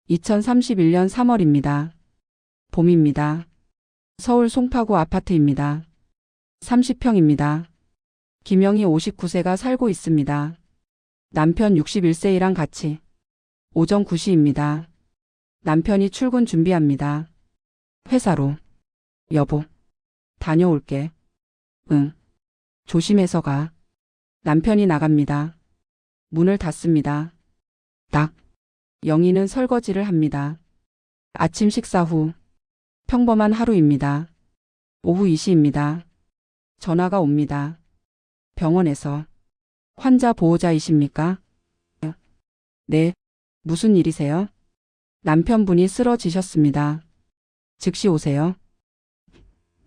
2031년 3월입니다. 봄입니다. 서울 송파구 아파트입니다. 30평입니다. 김영희 59세가 살고 있습니다. 남편 61세이랑 같이. 오전 9시입니다. 남편이 출근 준비합니다. 회사로. 여보, 다녀올게. 응. 조심해서 가. 남편이 나갑니다. 문을 닫습니다. 딱. 영희는 설거지를 합니다. 아침 식사 후. 평범한 하루입니다. 오후 2시입니다. 전화가 옵니다. 병원에서. 환자 보호자이십니까? 네. 무슨 일이세요? 남편분이 쓰러지셨습니다. 즉시 오세요.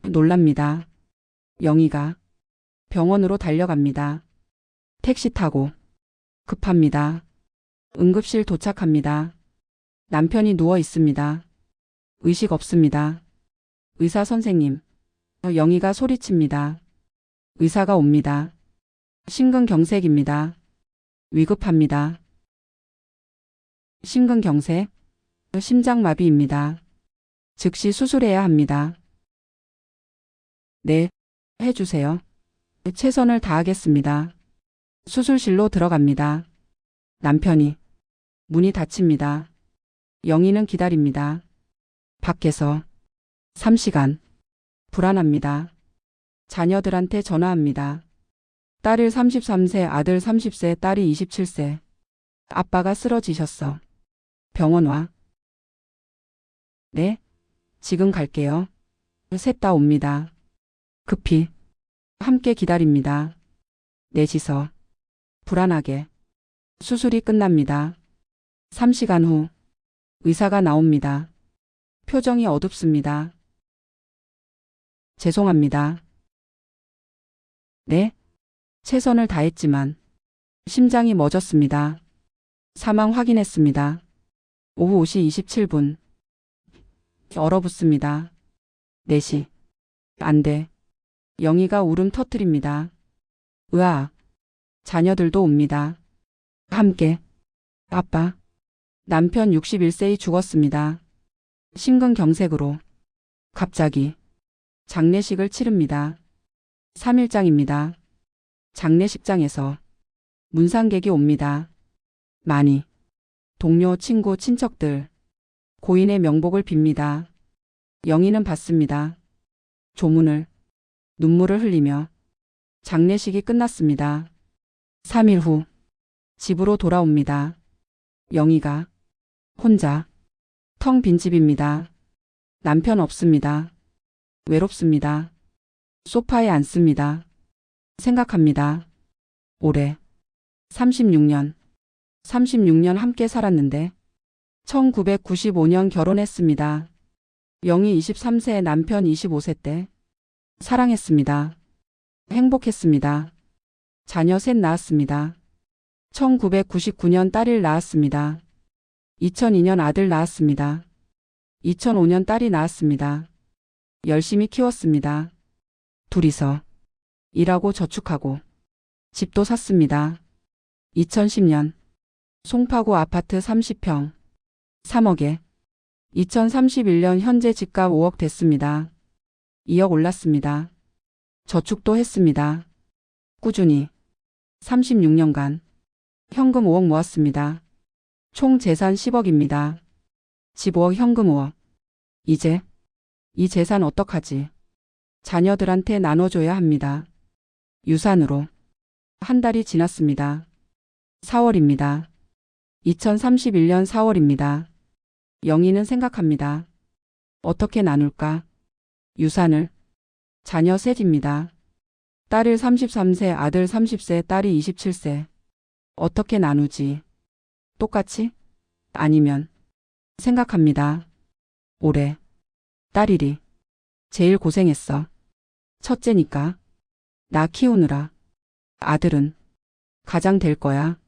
놀랍니다. 영희가 병원으로 달려갑니다. 택시 타고. 급합니다. 응급실 도착합니다. 남편이 누워 있습니다. 의식 없습니다. 의사 선생님. 영희가 소리칩니다. 의사가 옵니다. 심근경색입니다. 위급합니다. 심근경색? 심장마비입니다. 즉시 수술해야 합니다. 네, 해주세요. 최선을 다하겠습니다. 수술실로 들어갑니다. 남편이. 문이 닫힙니다. 영희는 기다립니다. 밖에서. 3시간. 불안합니다. 자녀들한테 전화합니다. 딸이 33세, 아들 30세, 딸이 27세. 아빠가 쓰러지셨어. 병원 와. 네? 지금 갈게요. 셋 다 옵니다. 급히. 함께 기다립니다. 넷이서. 불안하게. 수술이 끝납니다. 3시간 후. 의사가 나옵니다. 표정이 어둡습니다. 죄송합니다. 네? 최선을 다했지만 심장이 멎었습니다. 사망 확인했습니다. 오후 5시 27분. 얼어붙습니다. 4시. 안 돼. 영희가 울음 터뜨립니다. 으아. 자녀들도 옵니다. 함께. 아빠. 남편 61세이 죽었습니다. 심근경색으로. 갑자기. 장례식을 치릅니다. 3일장입니다. 장례식장에서 문상객이 옵니다. 많이. 동료, 친구, 친척들. 고인의 명복을 빕니다. 영희는 받습니다. 조문을. 눈물을 흘리며. 장례식이 끝났습니다. 3일 후. 집으로 돌아옵니다. 영희가. 혼자. 텅 빈 집입니다. 남편 없습니다. 외롭습니다. 소파에 앉습니다. 생각합니다. 올해. 36년. 36년 함께 살았는데 1995년 결혼했습니다. 영희 23세, 남편 25세 때 사랑했습니다. 행복했습니다. 자녀 셋 낳았습니다. 1999년 딸을 낳았습니다. 2002년 아들 낳았습니다. 2005년 딸이 낳았습니다. 열심히 키웠습니다. 둘이서 일하고 저축하고 집도 샀습니다. 2010년 송파구 아파트 30평 3억에 2031년 현재 집값 5억 됐습니다. 2억 올랐습니다. 저축도 했습니다. 꾸준히 36년간 현금 5억 모았습니다. 총 재산 10억입니다. 집 5억, 현금 5억. 이제 이 재산 어떡하지? 자녀들한테 나눠줘야 합니다. 유산으로. 한 달이 지났습니다. 4월입니다. 2031년 4월입니다. 영희는 생각합니다. 어떻게 나눌까? 유산을. 자녀 셋입니다. 딸을 33세, 아들 30세, 딸이 27세. 어떻게 나누지? 똑같이? 아니면. 생각합니다. 올해. 딸이리. 제일 고생했어. 첫째니까. 나 키우느라. 아들은. 가장 될 거야.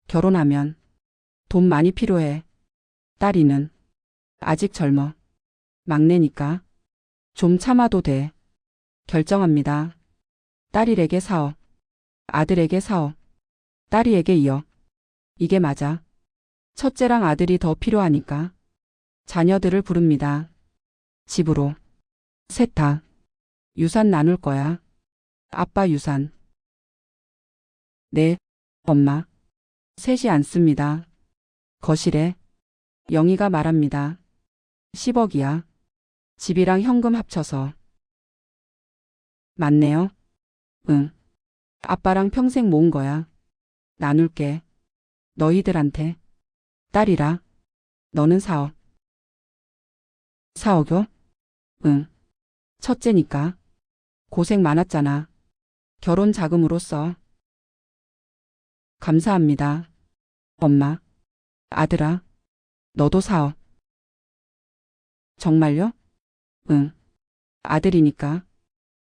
결혼하면. 돈 많이 필요해. 딸이는. 아직 젊어. 막내니까. 좀 참아도 돼. 결정합니다. 딸이에게 4억. 아들에게 4억. 딸이에게 2억. 이게 맞아. 첫째랑 아들이 더 필요하니까 자녀들을 부릅니다. 집으로. 세탁. 유산 나눌 거야. 아빠 유산. 네, 엄마. 셋이 앉습니다. 거실에 영희가 말합니다. 10억이야. 집이랑 현금 합쳐서. 맞네요. 응. 아빠랑 평생 모은 거야. 나눌게. 너희들한테. 딸이라. 너는 4억. 4억요? 응. 첫째니까. 고생 많았잖아. 결혼 자금으로 써. 감사합니다. 엄마. 아들아. 너도 4억. 정말요? 응. 아들이니까.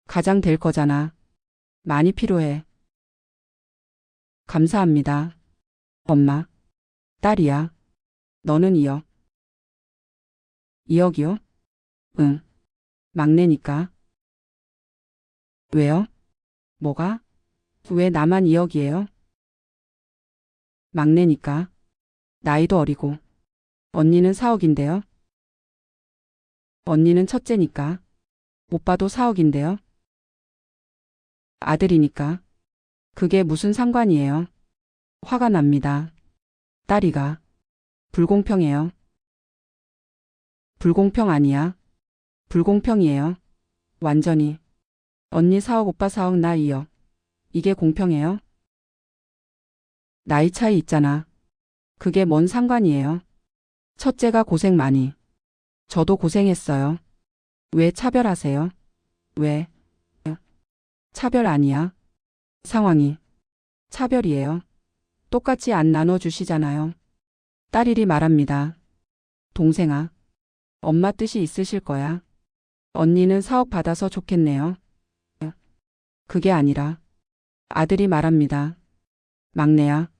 가장 될 거잖아. 많이 필요해. 감사합니다. 엄마. 딸이야. 너는 2억. 2억이요? 응. 막내니까. 왜요? 뭐가? 왜 나만 2억이에요? 막내니까. 나이도 어리고. 언니는 4억인데요. 언니는 첫째니까. 오빠도 4억인데요. 아들이니까. 그게 무슨 상관이에요? 화가 납니다. 딸이가. 불공평해요. 불공평 아니야. 불공평이에요. 완전히. 언니 4억, 오빠 4억, 나 2억. 이게 공평해요? 나이 차이 있잖아. 그게 뭔 상관이에요? 첫째가 고생 많이. 저도 고생했어요. 왜 차별하세요? 왜? 차별 아니야. 상황이. 차별이에요. 똑같이 안 나눠주시잖아요. 딸이리 말합니다. 동생아. 엄마 뜻이 있으실 거야. 언니는 4억 받아서 좋겠네요. 그게 아니라. 아들이 말합니다. 막내야.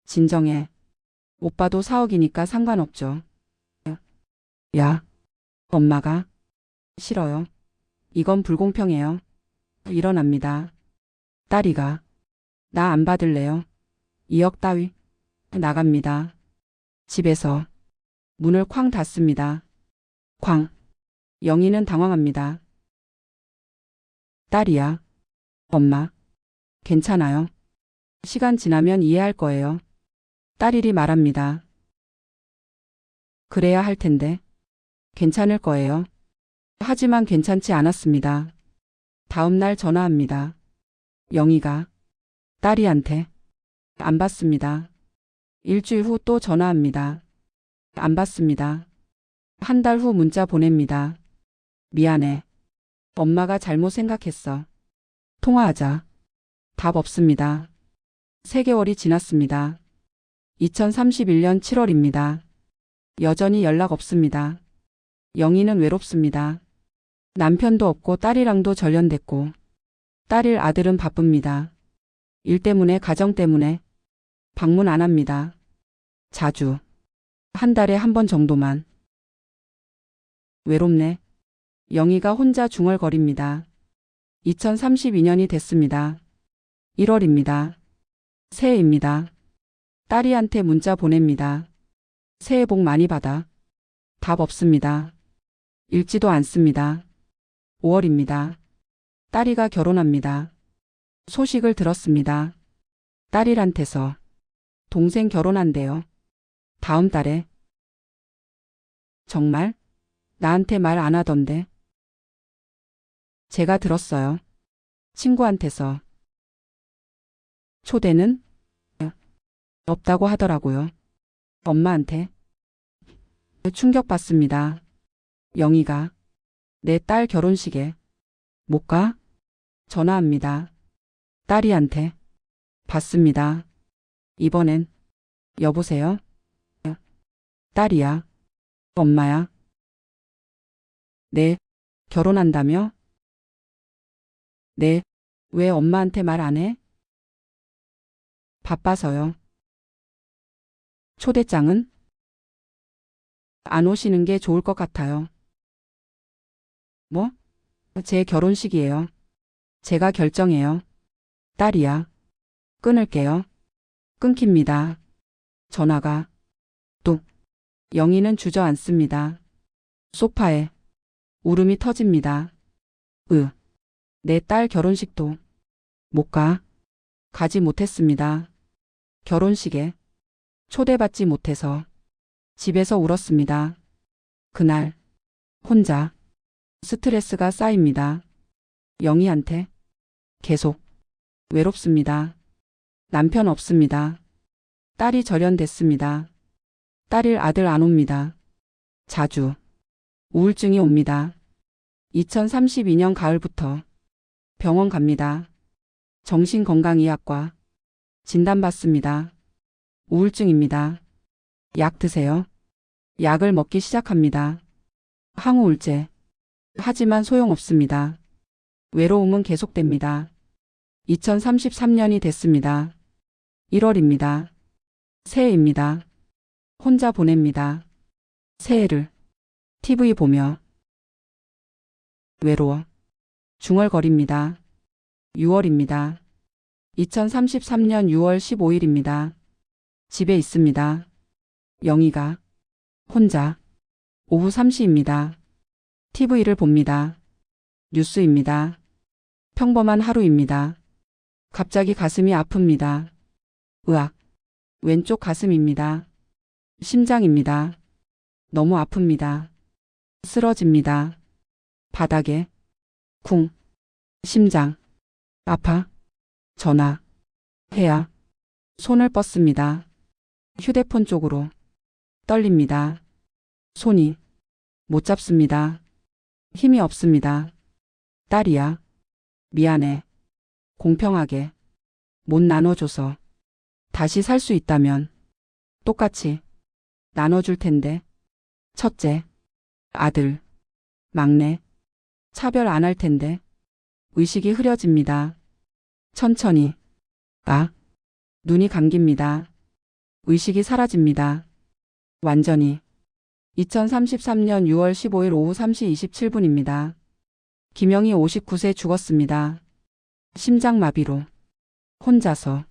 진정해. 오빠도 4억이니까 상관없죠. 야. 엄마가. 싫어요. 이건 불공평해요. 일어납니다. 딸이가. 나 안 받을래요. 2억 따위. 나갑니다. 집에서. 문을 쾅 닫습니다. 쾅. 영희는 당황합니다. 딸이야. 엄마. 괜찮아요. 시간 지나면 이해할 거예요. 딸이리 말합니다. 그래야 할 텐데. 괜찮을 거예요. 하지만 괜찮지 않았습니다. 다음 날 전화합니다. 영희가. 딸이한테. 안 받습니다. 일주일 후 또 전화합니다. 안 받습니다. 한 달 후 문자 보냅니다. 미안해. 엄마가 잘못 생각했어. 통화하자. 답 없습니다. 3개월이 지났습니다. 2031년 7월입니다. 여전히 연락 없습니다. 영희는 외롭습니다. 남편도 없고 딸이랑도 절연됐고 딸일 아들은 바쁩니다. 일 때문에 가정 때문에 방문 안 합니다. 자주. 한 달에 한 번 정도만. 외롭네. 영희가 혼자 중얼거립니다. 2032년이 됐습니다. 1월입니다. 새해입니다. 딸이한테 문자 보냅니다. 새해 복 많이 받아. 답 없습니다. 읽지도 않습니다. 5월입니다. 딸이가 결혼합니다. 소식을 들었습니다. 딸이한테서 동생 결혼한대요. 다음 달에. 정말? 나한테 말 안 하던데. 제가 들었어요. 친구한테서. 초대는? 없다고 하더라고요. 엄마한테. 충격받습니다. 영희가. 내 딸 결혼식에. 못 가? 전화합니다. 딸이한테. 받습니다. 이번엔. 여보세요? 딸이야. 엄마야. 네. 결혼한다며? 네. 왜 엄마한테 말 안 해? 바빠서요. 초대장은? 안 오시는 게 좋을 것 같아요. 뭐? 제 결혼식이에요. 제가 결정해요. 딸이야. 끊을게요. 끊깁니다. 전화가. 영희는 주저앉습니다. 소파에 울음이 터집니다. 내 딸 결혼식도 못 가. 가지 못했습니다. 결혼식에 초대받지 못해서 집에서 울었습니다. 그날 혼자 스트레스가 쌓입니다. 영희한테 계속 외롭습니다. 남편 없습니다. 딸이 절연됐습니다. 딸일 아들 안 옵니다. 자주 우울증이 옵니다. 2032년 가을부터 병원 갑니다. 정신건강의학과 진단받습니다. 우울증입니다. 약 드세요. 약을 먹기 시작합니다. 항우울제. 하지만 소용없습니다. 외로움은 계속됩니다. 2033년이 됐습니다. 1월입니다. 새해입니다. 혼자 보냅니다. 새해를 TV 보며 외로워 중얼거립니다. 6월입니다. 2033년 6월 15일입니다. 집에 있습니다. 영희가 혼자 오후 3시입니다. TV를 봅니다. 뉴스입니다. 평범한 하루입니다. 갑자기 가슴이 아픕니다. 으악. 왼쪽 가슴입니다. 심장입니다. 너무 아픕니다. 쓰러집니다. 바닥에 쿵. 심장. 아파. 전화. 해야. 손을 뻗습니다. 휴대폰 쪽으로. 떨립니다. 손이 못 잡습니다. 힘이 없습니다. 딸이야. 미안해. 공평하게 못 나눠줘서 다시 살 수 있다면 똑같이 나눠줄 텐데. 첫째, 아들, 막내, 차별 안 할 텐데. 의식이 흐려집니다. 천천히. 눈이 감깁니다. 의식이 사라집니다. 완전히. 2033년 6월 15일 오후 3시 27분입니다. 김영희 59세 죽었습니다. 심장마비로. 혼자서.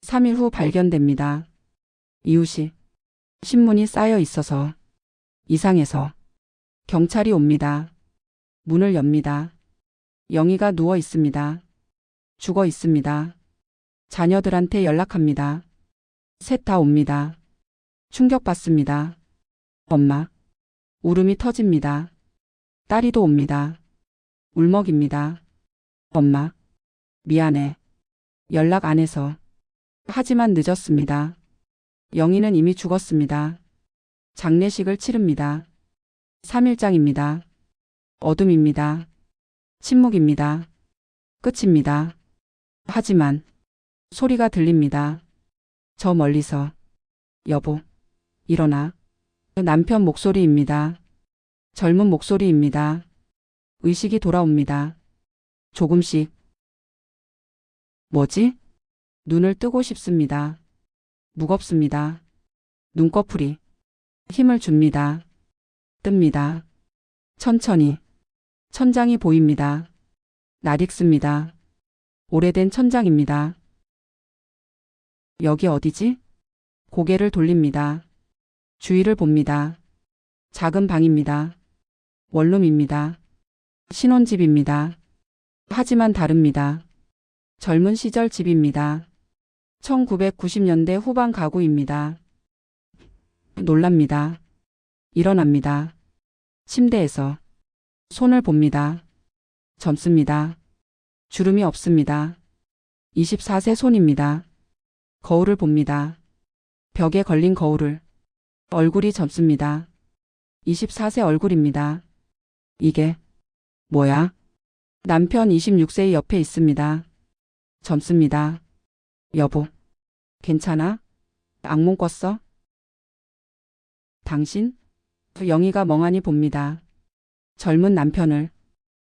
3일 후 발견됩니다. 이웃이 신문이 쌓여 있어서 이상해서 경찰이 옵니다. 문을 엽니다. 영희가 누워 있습니다. 죽어 있습니다. 자녀들한테 연락합니다. 셋 다 옵니다. 충격받습니다. 엄마. 울음이 터집니다. 딸이도 옵니다. 울먹입니다. 엄마. 미안해. 연락 안 해서. 하지만 늦었습니다. 영희는 이미 죽었습니다. 장례식을 치릅니다. 3일장입니다. 어둠입니다. 침묵입니다. 끝입니다. 하지만 소리가 들립니다. 저 멀리서. 여보, 일어나. 남편 목소리입니다. 젊은 목소리입니다. 의식이 돌아옵니다. 조금씩. 뭐지? 눈을 뜨고 싶습니다. 무겁습니다. 눈꺼풀이 힘을 줍니다. 뜹니다. 천천히. 천장이 보입니다. 낯익습니다. 오래된 천장입니다. 여기 어디지? 고개를 돌립니다. 주위를 봅니다. 작은 방입니다. 원룸입니다. 신혼집입니다. 하지만 다릅니다. 젊은 시절 집입니다. 1990년대 후반 가구입니다. 놀랍니다. 일어납니다. 침대에서 손을 봅니다. 젊습니다. 주름이 없습니다. 24세 손입니다. 거울을 봅니다. 벽에 걸린 거울을. 얼굴이 젊습니다. 24세 얼굴입니다. 이게 뭐야? 남편 26세의 옆에 있습니다. 젊습니다. 여보, 괜찮아? 악몽 꿨어? 당신? 영희가 멍하니 봅니다. 젊은 남편을.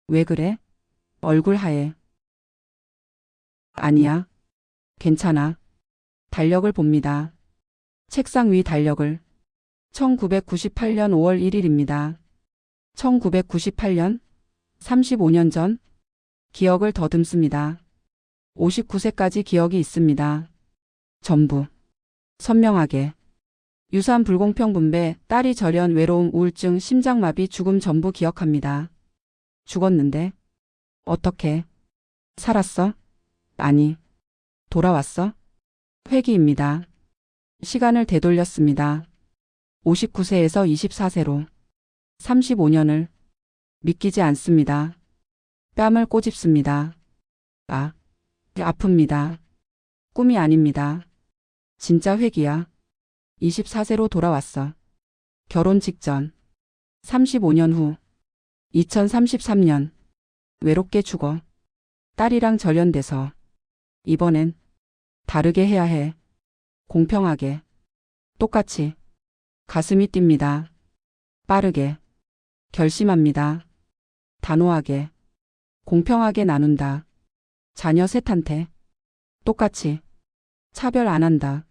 왜 그래? 얼굴 하얘. 아니야. 괜찮아. 달력을 봅니다. 책상 위 달력을. 1998년 5월 1일입니다. 1998년? 35년 전? 기억을 더듬습니다. 59세까지 기억이 있습니다. 전부. 선명하게. 유산 불공평 분배, 딸이 절연, 외로움, 우울증, 심장마비, 죽음 전부 기억합니다. 죽었는데? 어떻게? 살았어? 아니. 돌아왔어? 회귀입니다. 시간을 되돌렸습니다. 59세에서 24세로. 35년을. 믿기지 않습니다. 뺨을 꼬집습니다. 아, 아픕니다. 꿈이 아닙니다. 진짜 회귀야. 24세로 돌아왔어. 결혼 직전. 35년 후. 2033년. 외롭게 죽어. 딸이랑 절연돼서. 이번엔 다르게 해야 해. 공평하게. 똑같이. 가슴이 뜁니다. 빠르게. 결심합니다. 단호하게. 공평하게 나눈다. 자녀 셋한테. 똑같이. 차별 안 한다.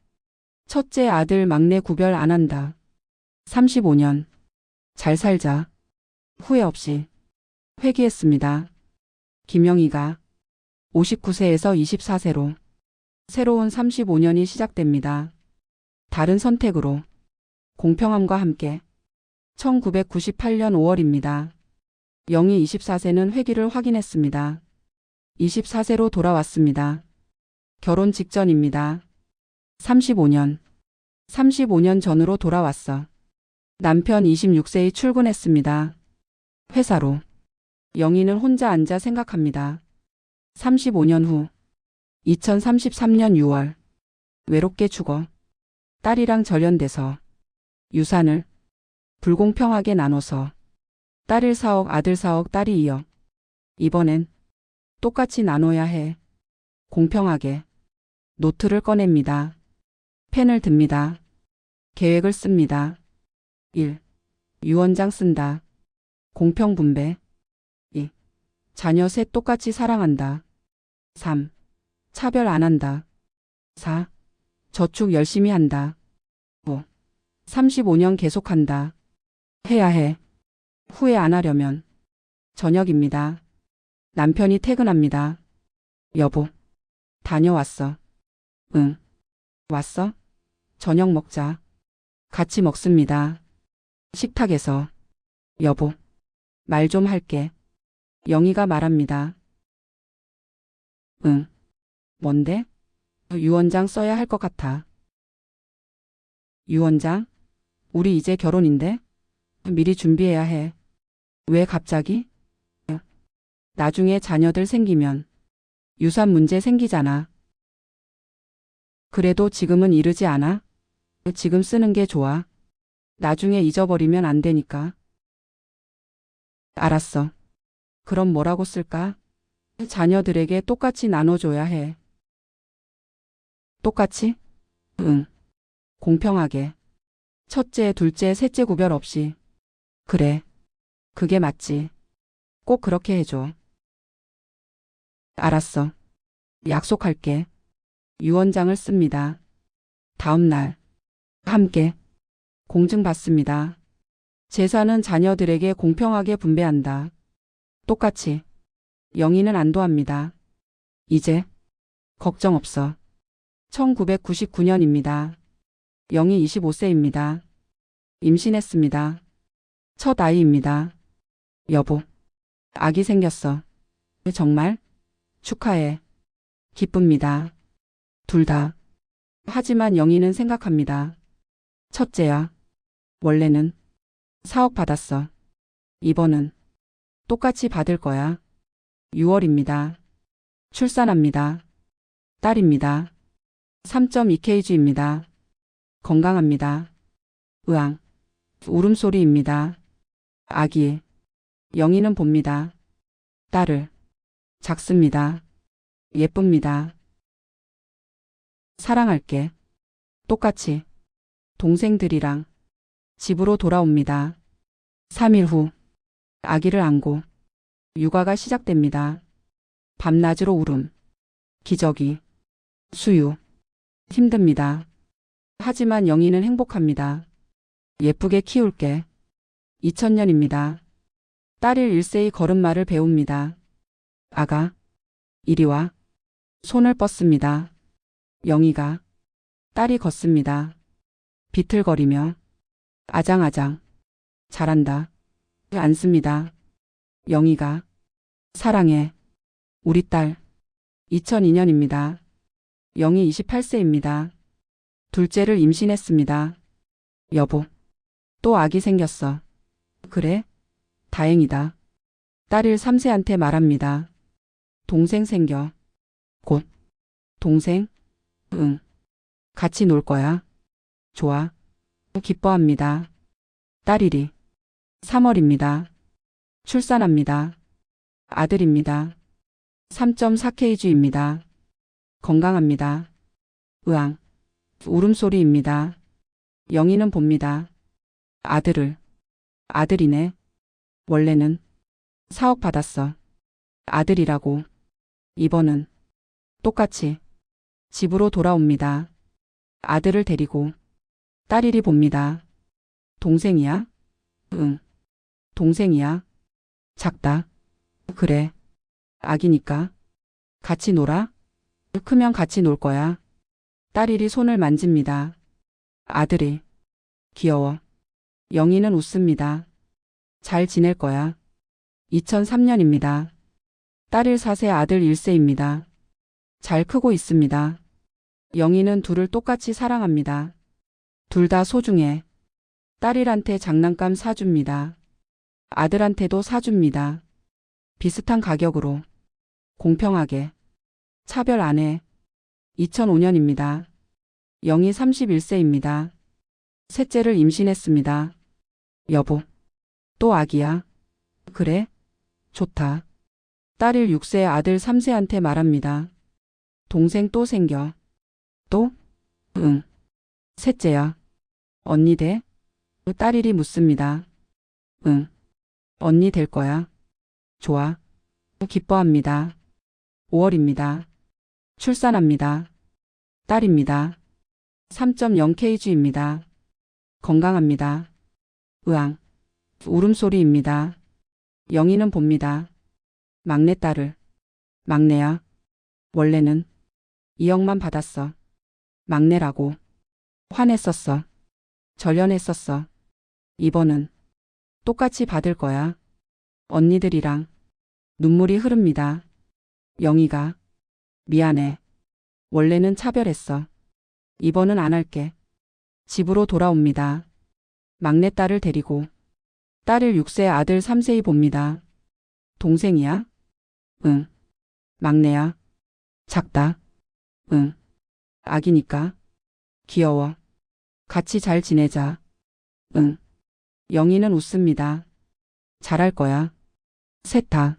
첫째 아들 막내 구별 안 한다. 35년. 잘 살자. 후회 없이. 회귀했습니다. 김영희가 59세에서 24세로 새로운 35년이 시작됩니다. 다른 선택으로. 공평함과 함께. 1998년 5월입니다. 영희 24세는 회귀를 확인했습니다. 24세로 돌아왔습니다. 결혼 직전입니다. 35년. 35년 전으로 돌아왔어. 남편 26세에 출근했습니다. 회사로. 영희는 혼자 앉아 생각합니다. 35년 후. 2033년 6월. 외롭게 죽어. 딸이랑 절연돼서. 유산을 불공평하게 나눠서. 딸 4억, 아들 4억, 딸이 2억. 이번엔 똑같이 나눠야 해. 공평하게. 노트를 꺼냅니다. 펜을 듭니다. 계획을 씁니다. 1. 유언장 쓴다. 공평 분배. 2. 자녀 셋 똑같이 사랑한다. 3. 차별 안 한다. 4. 저축 열심히 한다. 5. 35년 계속한다. 해야 해. 후회 안 하려면. 저녁입니다. 남편이 퇴근합니다. 여보, 다녀왔어. 응. 왔어? 저녁 먹자. 같이 먹습니다. 식탁에서. 여보, 말 좀 할게. 영희가 말합니다. 응. 뭔데? 유언장 써야 할 것 같아. 유언장? 우리 이제 결혼인데? 미리 준비해야 해. 왜 갑자기? 나중에 자녀들 생기면 유산 문제 생기잖아. 그래도 지금은 이르지 않아? 지금 쓰는 게 좋아. 나중에 잊어버리면 안 되니까. 알았어. 그럼 뭐라고 쓸까? 자녀들에게 똑같이 나눠줘야 해. 똑같이? 응. 공평하게. 첫째, 둘째, 셋째 구별 없이. 그래. 그게 맞지. 꼭 그렇게 해줘. 알았어. 약속할게. 유언장을 씁니다. 다음 날. 함께. 공증받습니다. 재산은 자녀들에게 공평하게 분배한다. 똑같이. 영희는 안도합니다. 이제. 걱정 없어. 1999년입니다. 영희 25세입니다. 임신했습니다. 첫 아이입니다. 여보. 아기 생겼어. 정말? 축하해. 기쁩니다. 둘 다. 하지만 영희는 생각합니다. 첫째야. 원래는 4억 받았어. 이번은 똑같이 받을 거야. 6월입니다. 출산합니다. 딸입니다. 3.2kg입니다. 건강합니다. 으앙. 울음소리입니다. 아기. 영희는 봅니다. 딸을. 작습니다. 예쁩니다. 사랑할게. 똑같이. 동생들이랑 집으로 돌아옵니다. 3일 후. 아기를 안고 육아가 시작됩니다. 밤낮으로 울음. 기저귀. 수유. 힘듭니다. 하지만 영희는 행복합니다. 예쁘게 키울게. 2000년입니다. 딸이 1세의 걸음마를 배웁니다. 아가. 이리 와. 손을 뻗습니다. 영희가. 딸이 걷습니다. 비틀거리며 아장아장 잘한다. 안 씁니다. 영희가 사랑해. 우리 딸. 2002년입니다. 영희 28세입니다. 둘째를 임신했습니다. 여보, 또 아기 생겼어. 그래? 다행이다. 딸일 3세한테 말합니다. 동생 생겨. 곧. 동생? 응. 같이 놀 거야. 좋아. 기뻐합니다. 딸일이 3월입니다. 출산합니다. 아들입니다. 3.4kg입니다. 건강합니다. 으앙. 울음소리입니다. 영희는 봅니다. 아들을. 아들이네. 원래는 4억 받았어. 아들이라고. 이번은 똑같이 집으로 돌아옵니다. 아들을 데리고 딸이리 봅니다. 동생이야? 응. 동생이야. 작다. 그래. 아기니까. 같이 놀아? 크면 같이 놀 거야. 딸이리 손을 만집니다. 아들이. 귀여워. 영희는 웃습니다. 잘 지낼 거야. 2003년입니다. 딸일 4세 아들 1세입니다. 잘 크고 있습니다. 영희는 둘을 똑같이 사랑합니다. 둘 다 소중해. 딸일한테 장난감 사줍니다. 아들한테도 사줍니다. 비슷한 가격으로. 공평하게. 차별 안 해. 2005년입니다. 영희 31세입니다. 셋째를 임신했습니다. 여보, 또 아기야. 그래? 좋다. 딸일 6세 아들 3세한테 말합니다. 동생 또 생겨. 또? 응. 셋째야. 언니 돼? 딸일이 묻습니다. 응. 언니 될 거야. 좋아. 기뻐합니다. 5월입니다. 출산합니다. 딸입니다. 3.0kg입니다. 건강합니다. 으앙. 울음소리입니다. 영희는 봅니다. 막내딸을. 막내야. 원래는 2억만 받았어. 막내라고. 화냈었어. 절연했었어. 이번은 똑같이 받을 거야. 언니들이랑. 눈물이 흐릅니다. 영희가. 미안해. 원래는 차별했어. 이번은 안 할게. 집으로 돌아옵니다. 막내딸을 데리고. 딸을 6세 아들 3세이 봅니다. 동생이야? 응. 막내야. 작다. 응. 아기니까. 귀여워. 같이 잘 지내자. 응. 영희는 웃습니다. 잘할 거야. 셋 다.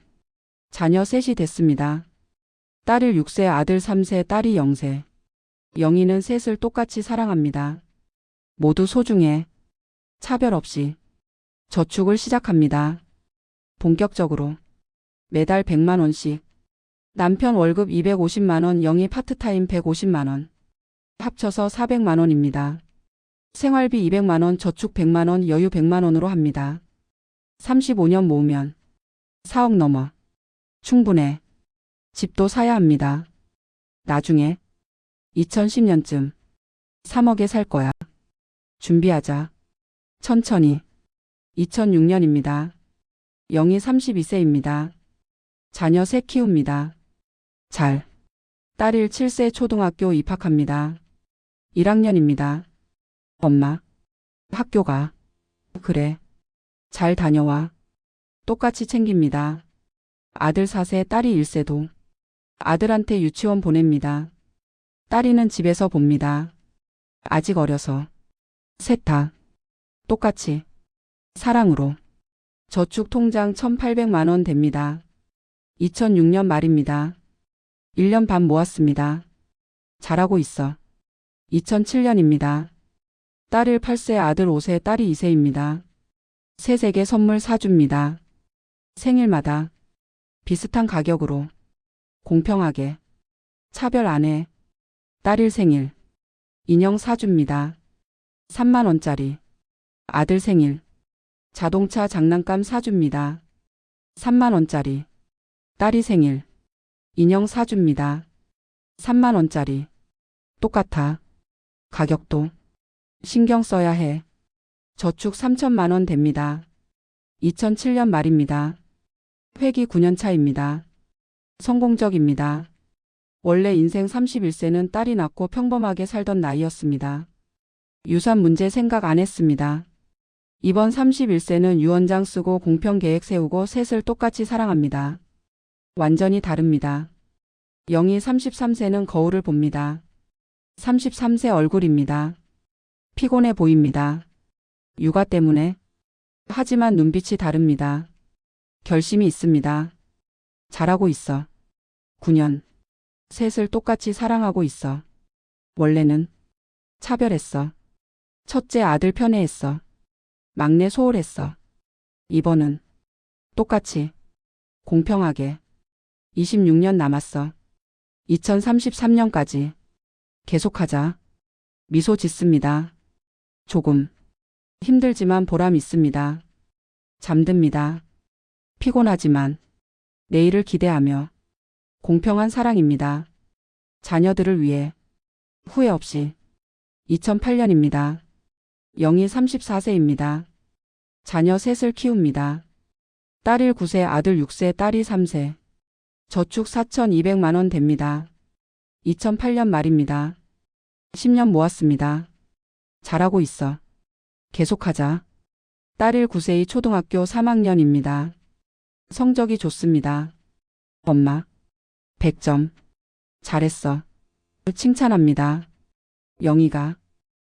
자녀 셋이 됐습니다. 딸을 6세 아들 3세 딸이 0세. 영희는 셋을 똑같이 사랑합니다. 모두 소중해. 차별 없이. 저축을 시작합니다. 본격적으로. 매달 100만 원씩. 남편 월급 250만 원, 영희 파트타임 150만 원. 합쳐서 400만 원입니다. 생활비 200만 원, 저축 100만 원, 여유 100만 원으로 합니다. 35년 모으면 4억 넘어. 충분해. 집도 사야 합니다. 나중에 2010년쯤 3억에 살 거야. 준비하자. 천천히. 2006년입니다. 영희 32세입니다. 자녀 셋 키웁니다. 잘. 딸일 7세 초등학교 입학합니다. 1학년입니다. 엄마. 학교가. 그래. 잘 다녀와. 똑같이 챙깁니다. 아들 4세 딸이 1세도. 아들한테 유치원 보냅니다. 딸이는 집에서 봅니다. 아직 어려서. 셋 다. 똑같이. 사랑으로. 저축 통장 1,800만 원 됩니다. 2006년 말입니다. 1년 반 모았습니다. 잘하고 있어. 2007년입니다. 딸을 8세 아들 5세 딸이 2세입니다. 셋에게 선물 사줍니다. 생일마다. 비슷한 가격으로. 공평하게. 차별 안 해. 딸일 생일. 인형 사줍니다. 3만 원짜리. 아들 생일. 자동차 장난감 사줍니다. 3만 원짜리. 딸이 생일. 인형 사줍니다. 3만 원짜리. 똑같아. 가격도. 신경 써야 해. 저축 3천만 원 됩니다. 2007년 말입니다. 회기 9년 차입니다. 성공적입니다. 원래 인생 31세는 딸이 낳고 평범하게 살던 나이였습니다. 유산 문제 생각 안 했습니다. 이번 31세는 유언장 쓰고 공평 계획 세우고 셋을 똑같이 사랑합니다. 완전히 다릅니다. 영희 33세는 거울을 봅니다. 33세 얼굴입니다. 피곤해 보입니다. 육아 때문에. 하지만 눈빛이 다릅니다. 결심이 있습니다. 잘하고 있어. 9년. 셋을 똑같이 사랑하고 있어. 원래는 차별했어. 첫째 아들 편애했어. 막내 소홀했어. 이번은 똑같이 공평하게 26년 남았어. 2033년까지 계속하자. 미소 짓습니다. 조금 힘들지만 보람 있습니다. 잠듭니다. 피곤하지만 내일을 기대하며 공평한 사랑입니다. 자녀들을 위해 후회 없이 2008년입니다. 영희 34세입니다. 자녀 셋을 키웁니다. 딸 9세, 아들 6세, 딸이 3세. 저축 4,200만 원 됩니다. 2008년 말입니다. 10년 모았습니다. 잘하고 있어. 계속하자. 딸 9세의 초등학교 3학년입니다. 성적이 좋습니다. 엄마. 100점. 잘했어. 칭찬합니다. 영희가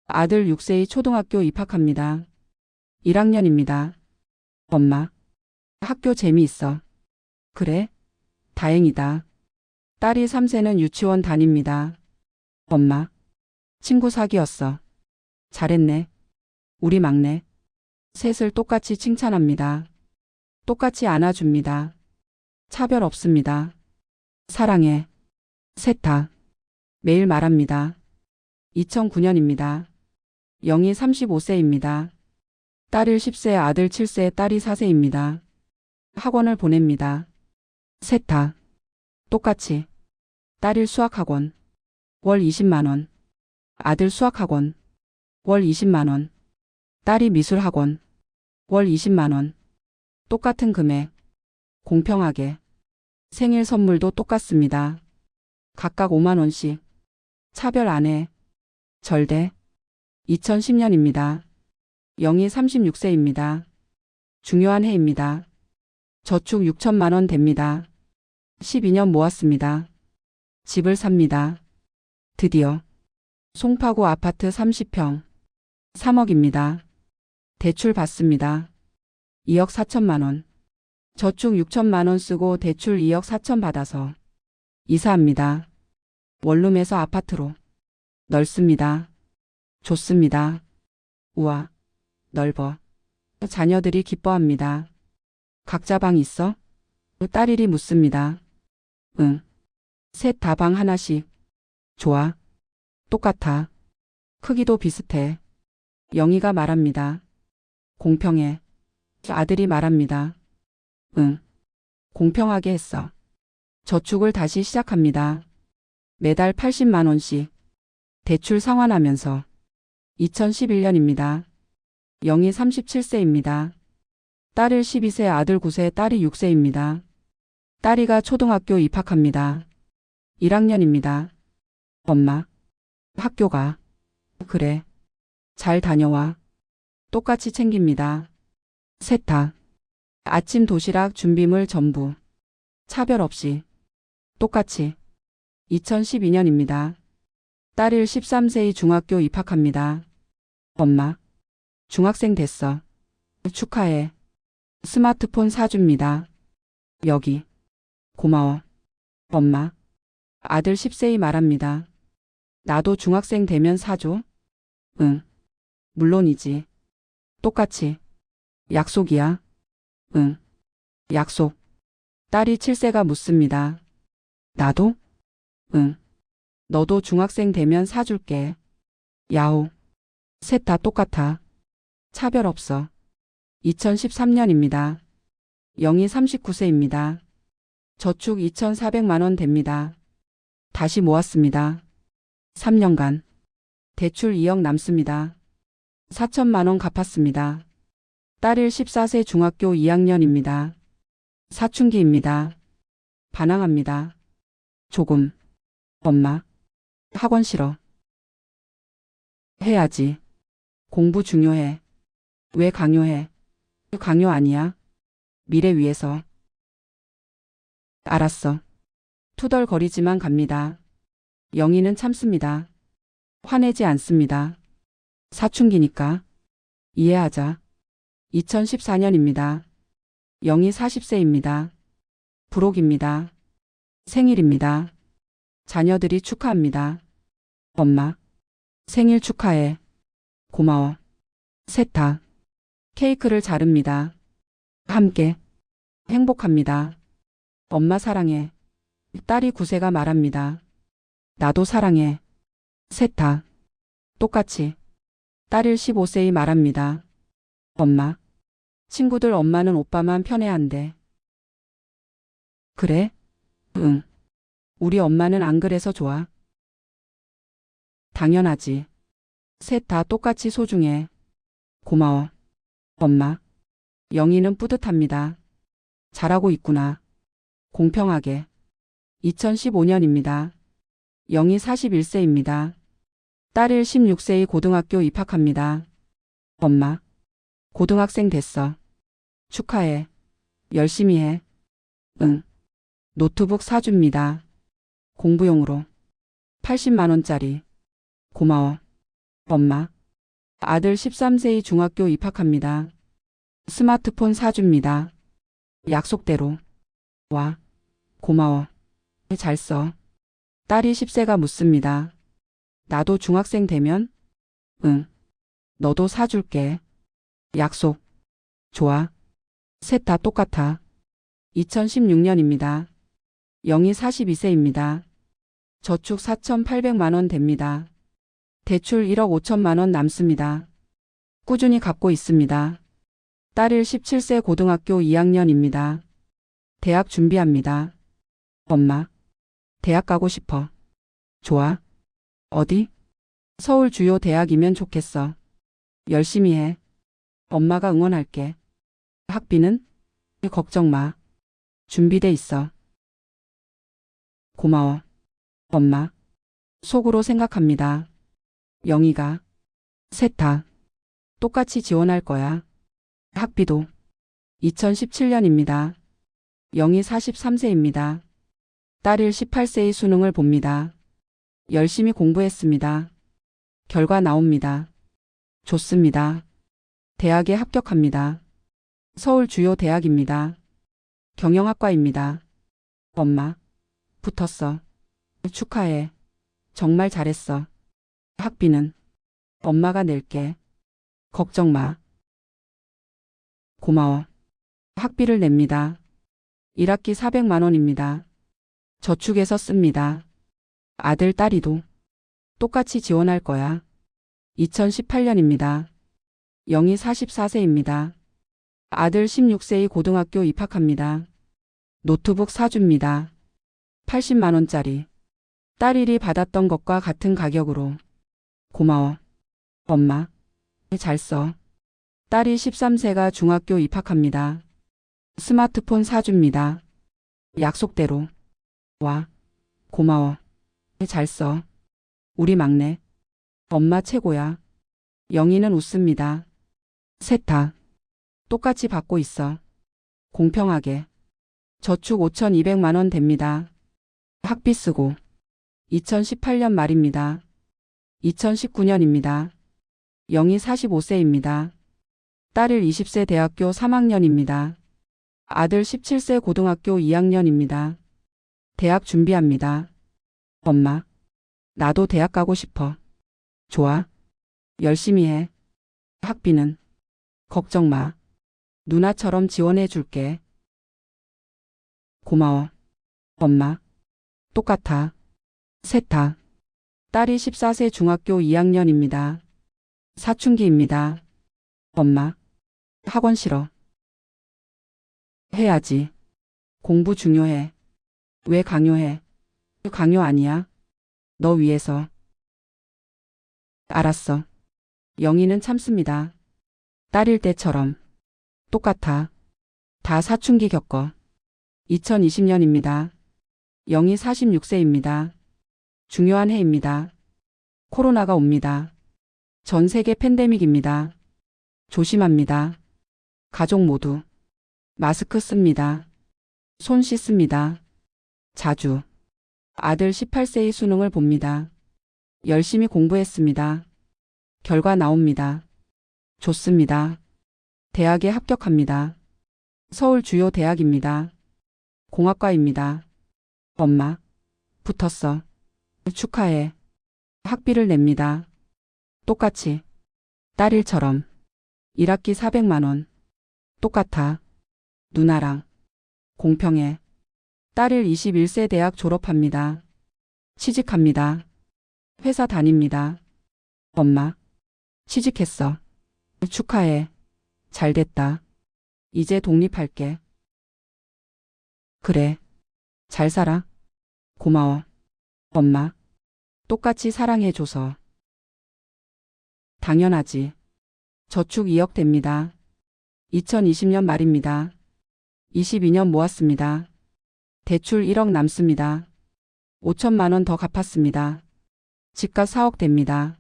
아들 6세의 초등학교 입학합니다. 1학년입니다. 엄마. 학교 재미있어. 그래? 다행이다. 딸이 3세는 유치원 다닙니다. 엄마. 친구 사귀었어. 잘했네. 우리 막내. 셋을 똑같이 칭찬합니다. 똑같이 안아줍니다. 차별 없습니다. 사랑해. 셋 다. 매일 말합니다. 2009년입니다. 영희 35세입니다. 딸 10세, 아들 7세, 딸이 4세입니다. 학원을 보냅니다. 셋 다. 똑같이. 딸 수학학원. 월 20만 원. 아들 수학학원. 월 20만 원. 딸이 미술학원. 월 20만 원. 똑같은 금액. 공평하게. 생일 선물도 똑같습니다. 각각 5만 원씩. 차별 안 해. 절대. 2010년입니다. 영희 36세입니다. 중요한 해입니다. 저축 6천만 원 됩니다. 12년 모았습니다. 집을 삽니다. 드디어. 송파구 아파트 30평. 3억입니다. 대출 받습니다. 2억 4천만 원. 저축 6천만 원 쓰고 대출 2억 4천 받아서 이사합니다. 원룸에서 아파트로. 넓습니다. 좋습니다. 우와. 넓어. 자녀들이 기뻐합니다. 각자 방 있어? 딸일이 묻습니다. 응. 셋 다 방 하나씩. 좋아. 똑같아. 크기도 비슷해. 영희가 말합니다. 공평해. 아들이 말합니다. 응. 공평하게 했어. 저축을 다시 시작합니다. 매달 80만 원씩. 대출 상환하면서. 2011년입니다. 영희 37세입니다. 딸 12세, 아들 9세, 딸이 6세입니다. 딸이가 초등학교 입학합니다. 1학년입니다. 엄마. 학교가. 그래. 잘 다녀와. 똑같이 챙깁니다. 셋 다. 아침 도시락 준비물 전부. 차별 없이. 똑같이. 2012년입니다. 딸 13세의 중학교 입학합니다. 엄마. 중학생 됐어. 축하해. 스마트폰 사줍니다. 여기. 고마워. 엄마. 아들 10세의 말합니다. 나도 중학생 되면 사줘? 응. 물론이지. 똑같이. 약속이야. 응. 약속. 딸이 7세가 묻습니다. 나도? 응. 너도 중학생 되면 사줄게. 야호. 셋 다 똑같아. 차별 없어. 2013년입니다. 영희 39세입니다. 저축 2,400만 원 됩니다. 다시 모았습니다. 3년간. 대출 2억 남습니다. 4천만 원 갚았습니다. 딸일 14세 중학교 2학년입니다. 사춘기입니다. 반항합니다. 조금. 엄마. 학원 싫어. 해야지. 공부 중요해. 왜 강요해? 강요 아니야. 미래 위해서. 알았어. 투덜거리지만 갑니다. 영희는 참습니다. 화내지 않습니다. 사춘기니까. 이해하자. 2014년입니다. 영희 40세입니다. 부록입니다. 생일입니다. 자녀들이 축하합니다. 엄마. 생일 축하해. 고마워. 세타. 케이크를 자릅니다. 함께. 행복합니다. 엄마 사랑해. 딸이 구세가 말합니다. 나도 사랑해. 세타. 똑같이. 딸일 15세이 말합니다. 엄마. 친구들 엄마는 오빠만 편애한대. 그래? 응. 우리 엄마는 안 그래서 좋아. 당연하지. 셋 다 똑같이 소중해. 고마워. 엄마. 영희는 뿌듯합니다. 잘하고 있구나. 공평하게. 2015년입니다. 영희 41세입니다. 딸일 16세의 고등학교 입학합니다. 엄마. 고등학생 됐어. 축하해. 열심히 해. 응. 노트북 사줍니다. 공부용으로. 80만 원짜리. 고마워. 엄마. 아들 13세의 중학교 입학합니다. 스마트폰 사줍니다. 약속대로. 와. 고마워. 잘 써. 딸이 10세가 묻습니다. 나도 중학생 되면? 응. 너도 사줄게. 약속. 좋아. 셋 다 똑같아. 2016년입니다. 영희 42세입니다. 저축 4,800만 원 됩니다. 대출 1억 5천만 원 남습니다. 꾸준히 갚고 있습니다. 딸일 17세 고등학교 2학년입니다. 대학 준비합니다. 엄마. 대학 가고 싶어. 좋아. 어디? 서울 주요 대학이면 좋겠어. 열심히 해. 엄마가 응원할게. 학비는? 걱정 마. 준비돼 있어. 고마워. 엄마. 속으로 생각합니다. 영희가. 셋 다. 똑같이 지원할 거야. 학비도. 2017년입니다. 영희 43세입니다. 딸일 18세의 수능을 봅니다. 열심히 공부했습니다. 결과 나옵니다. 좋습니다. 대학에 합격합니다. 서울 주요 대학입니다. 경영학과입니다. 엄마. 붙었어. 축하해. 정말 잘했어. 학비는? 엄마가 낼게. 걱정 마. 고마워. 학비를 냅니다. 1학기 400만 원입니다. 저축해서 씁니다. 아들, 딸이도 똑같이 지원할 거야. 2018년입니다. 영희 44세입니다. 아들 16세의 고등학교 입학합니다. 노트북 사줍니다. 80만 원짜리. 딸일이 받았던 것과 같은 가격으로. 고마워. 엄마. 잘 써. 딸이 13세가 중학교 입학합니다. 스마트폰 사줍니다. 약속대로. 와. 고마워. 잘 써. 우리 막내. 엄마 최고야. 영희는 웃습니다. 셋 다. 똑같이 받고 있어. 공평하게. 저축 5,200만 원 됩니다. 학비 쓰고. 2018년 말입니다. 2019년입니다. 영희 45세입니다. 딸일 20세 대학교 3학년입니다. 아들 17세 고등학교 2학년입니다. 대학 준비합니다. 엄마. 나도 대학 가고 싶어. 좋아. 열심히 해. 학비는? 걱정 마. 누나처럼 지원해 줄게. 고마워. 엄마. 똑같아. 셋 다. 딸이 14세 중학교 2학년입니다. 사춘기입니다. 엄마. 학원 싫어. 해야지. 공부 중요해. 왜 강요해? 강요 아니야. 너 위해서. 알았어. 영희는 참습니다. 딸일 때처럼. 똑같아. 다 사춘기 겪어. 2020년입니다. 영희 46세입니다. 중요한 해입니다. 코로나가 옵니다. 전 세계 팬데믹입니다. 조심합니다. 가족 모두. 마스크 씁니다. 손 씻습니다. 자주. 아들 18세의 수능을 봅니다. 열심히 공부했습니다. 결과 나옵니다. 좋습니다. 대학에 합격합니다. 서울 주요 대학입니다. 공학과입니다. 엄마. 붙었어. 축하해. 학비를 냅니다. 똑같이. 딸일처럼. 1학기 400만 원. 똑같아. 누나랑. 공평해. 딸일 21세 대학 졸업합니다. 취직합니다. 회사 다닙니다. 엄마. 취직했어. 축하해. 잘됐다. 이제 독립할게. 그래. 잘 살아. 고마워. 엄마. 똑같이 사랑해줘서. 당연하지. 저축 2억 됩니다. 2020년 말입니다. 22년 모았습니다. 대출 1억 남습니다. 5천만 원 더 갚았습니다. 집값 4억 됩니다.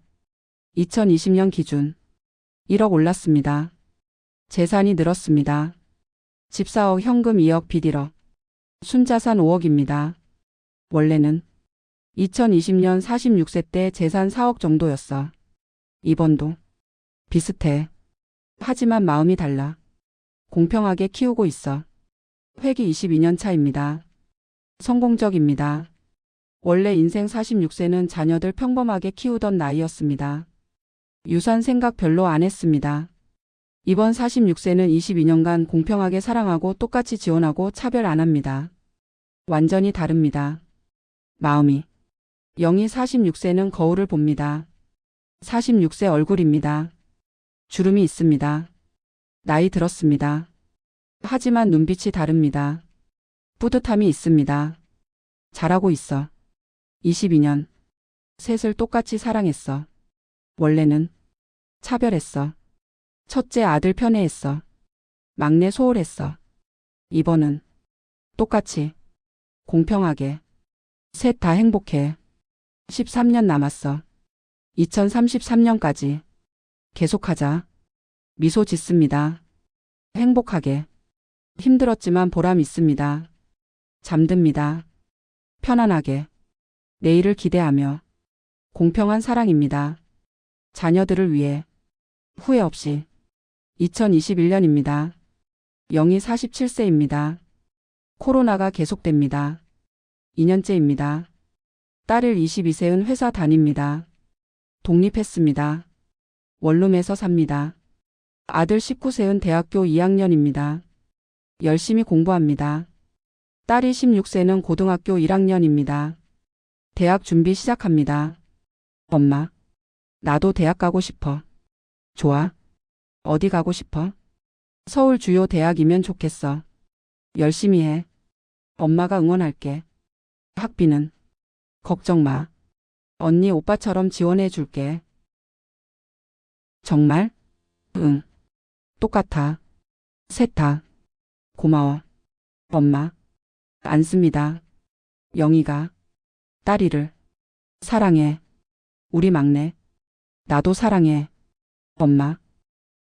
2020년 기준 1억 올랐습니다. 재산이 늘었습니다. 집 4억, 현금 2억, 빚 1억. 순자산 5억입니다. 원래는 2020년 46세 때 재산 4억 정도였어. 이번도 비슷해. 하지만 마음이 달라. 공평하게 키우고 있어. 회기 22년 차입니다. 성공적입니다. 원래 인생 46세는 자녀들 평범하게 키우던 나이였습니다. 유산 생각 별로 안 했습니다. 이번 46세는 22년간 공평하게 사랑하고 똑같이 지원하고 차별 안 합니다. 완전히 다릅니다. 마음이. 영희 46세는 거울을 봅니다. 46세 얼굴입니다. 주름이 있습니다. 나이 들었습니다. 하지만 눈빛이 다릅니다. 뿌듯함이 있습니다. 잘하고 있어. 22년. 셋을 똑같이 사랑했어. 원래는 차별했어. 첫째 아들 편애했어. 막내 소홀했어. 이번은 똑같이 공평하게 셋 다 행복해. 13년 남았어. 2033년까지 계속하자. 미소 짓습니다. 행복하게. 힘들었지만 보람 있습니다. 잠듭니다. 편안하게. 내일을 기대하며. 공평한 사랑입니다. 자녀들을 위해. 후회 없이. 2021년입니다. 영희 47세입니다. 코로나가 계속됩니다. 2년째입니다. 딸을 22세은 회사 다닙니다. 독립했습니다. 원룸에서 삽니다. 아들 19세은 대학교 2학년입니다. 열심히 공부합니다. 딸이 16세는 고등학교 1학년입니다. 대학 준비 시작합니다. 엄마, 나도 대학 가고 싶어. 좋아. 어디 가고 싶어? 서울 주요 대학이면 좋겠어. 열심히 해. 엄마가 응원할게. 학비는? 걱정 마. 언니 오빠처럼 지원해 줄게. 정말? 응. 똑같아. 셋 다. 고마워. 엄마. 안 씁니다. 영희가. 딸이를. 사랑해. 우리 막내. 나도 사랑해. 엄마.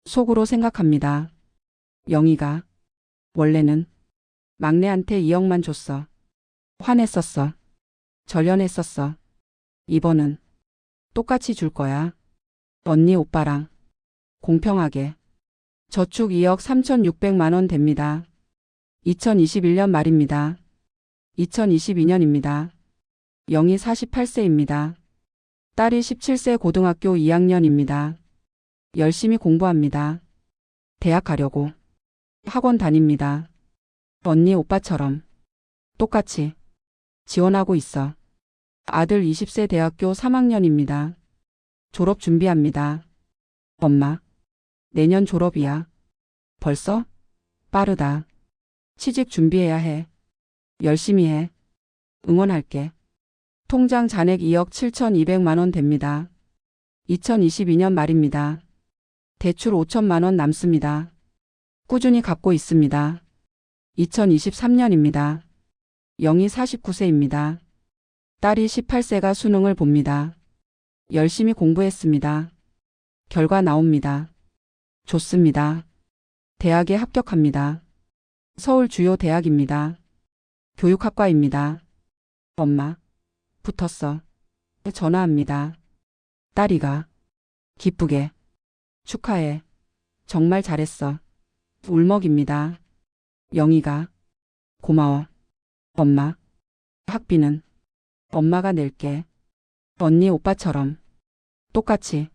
속으로 생각합니다. 영희가. 원래는 막내한테 2억만 줬어. 화냈었어. 절연했었어. 이번은 똑같이 줄 거야. 언니 오빠랑. 공평하게. 저축 2억 3,600만 원 됩니다. 2021년 말입니다. 2022년입니다. 영희 48세입니다. 딸이 17세 고등학교 2학년입니다. 열심히 공부합니다. 대학 가려고. 학원 다닙니다. 언니 오빠처럼. 똑같이. 지원하고 있어. 아들 20세 대학교 3학년입니다. 졸업 준비합니다. 엄마. 내년 졸업이야. 벌써? 빠르다. 취직 준비해야 해. 열심히 해. 응원할게. 통장 잔액 2억 7,200만 원 됩니다. 2022년 말입니다. 대출 5천만 원 남습니다. 꾸준히 갚고 있습니다. 2023년입니다. 영희 49세입니다. 딸이 18세가 수능을 봅니다. 열심히 공부했습니다. 결과 나옵니다. 좋습니다. 대학에 합격합니다. 서울 주요 대학입니다. 교육학과입니다. 엄마, 붙었어. 전화합니다. 딸이가 기쁘게 축하해. 정말 잘했어. 울먹입니다. 영희가 고마워. 엄마, 학비는 엄마가 낼게. 언니 오빠처럼 똑같이.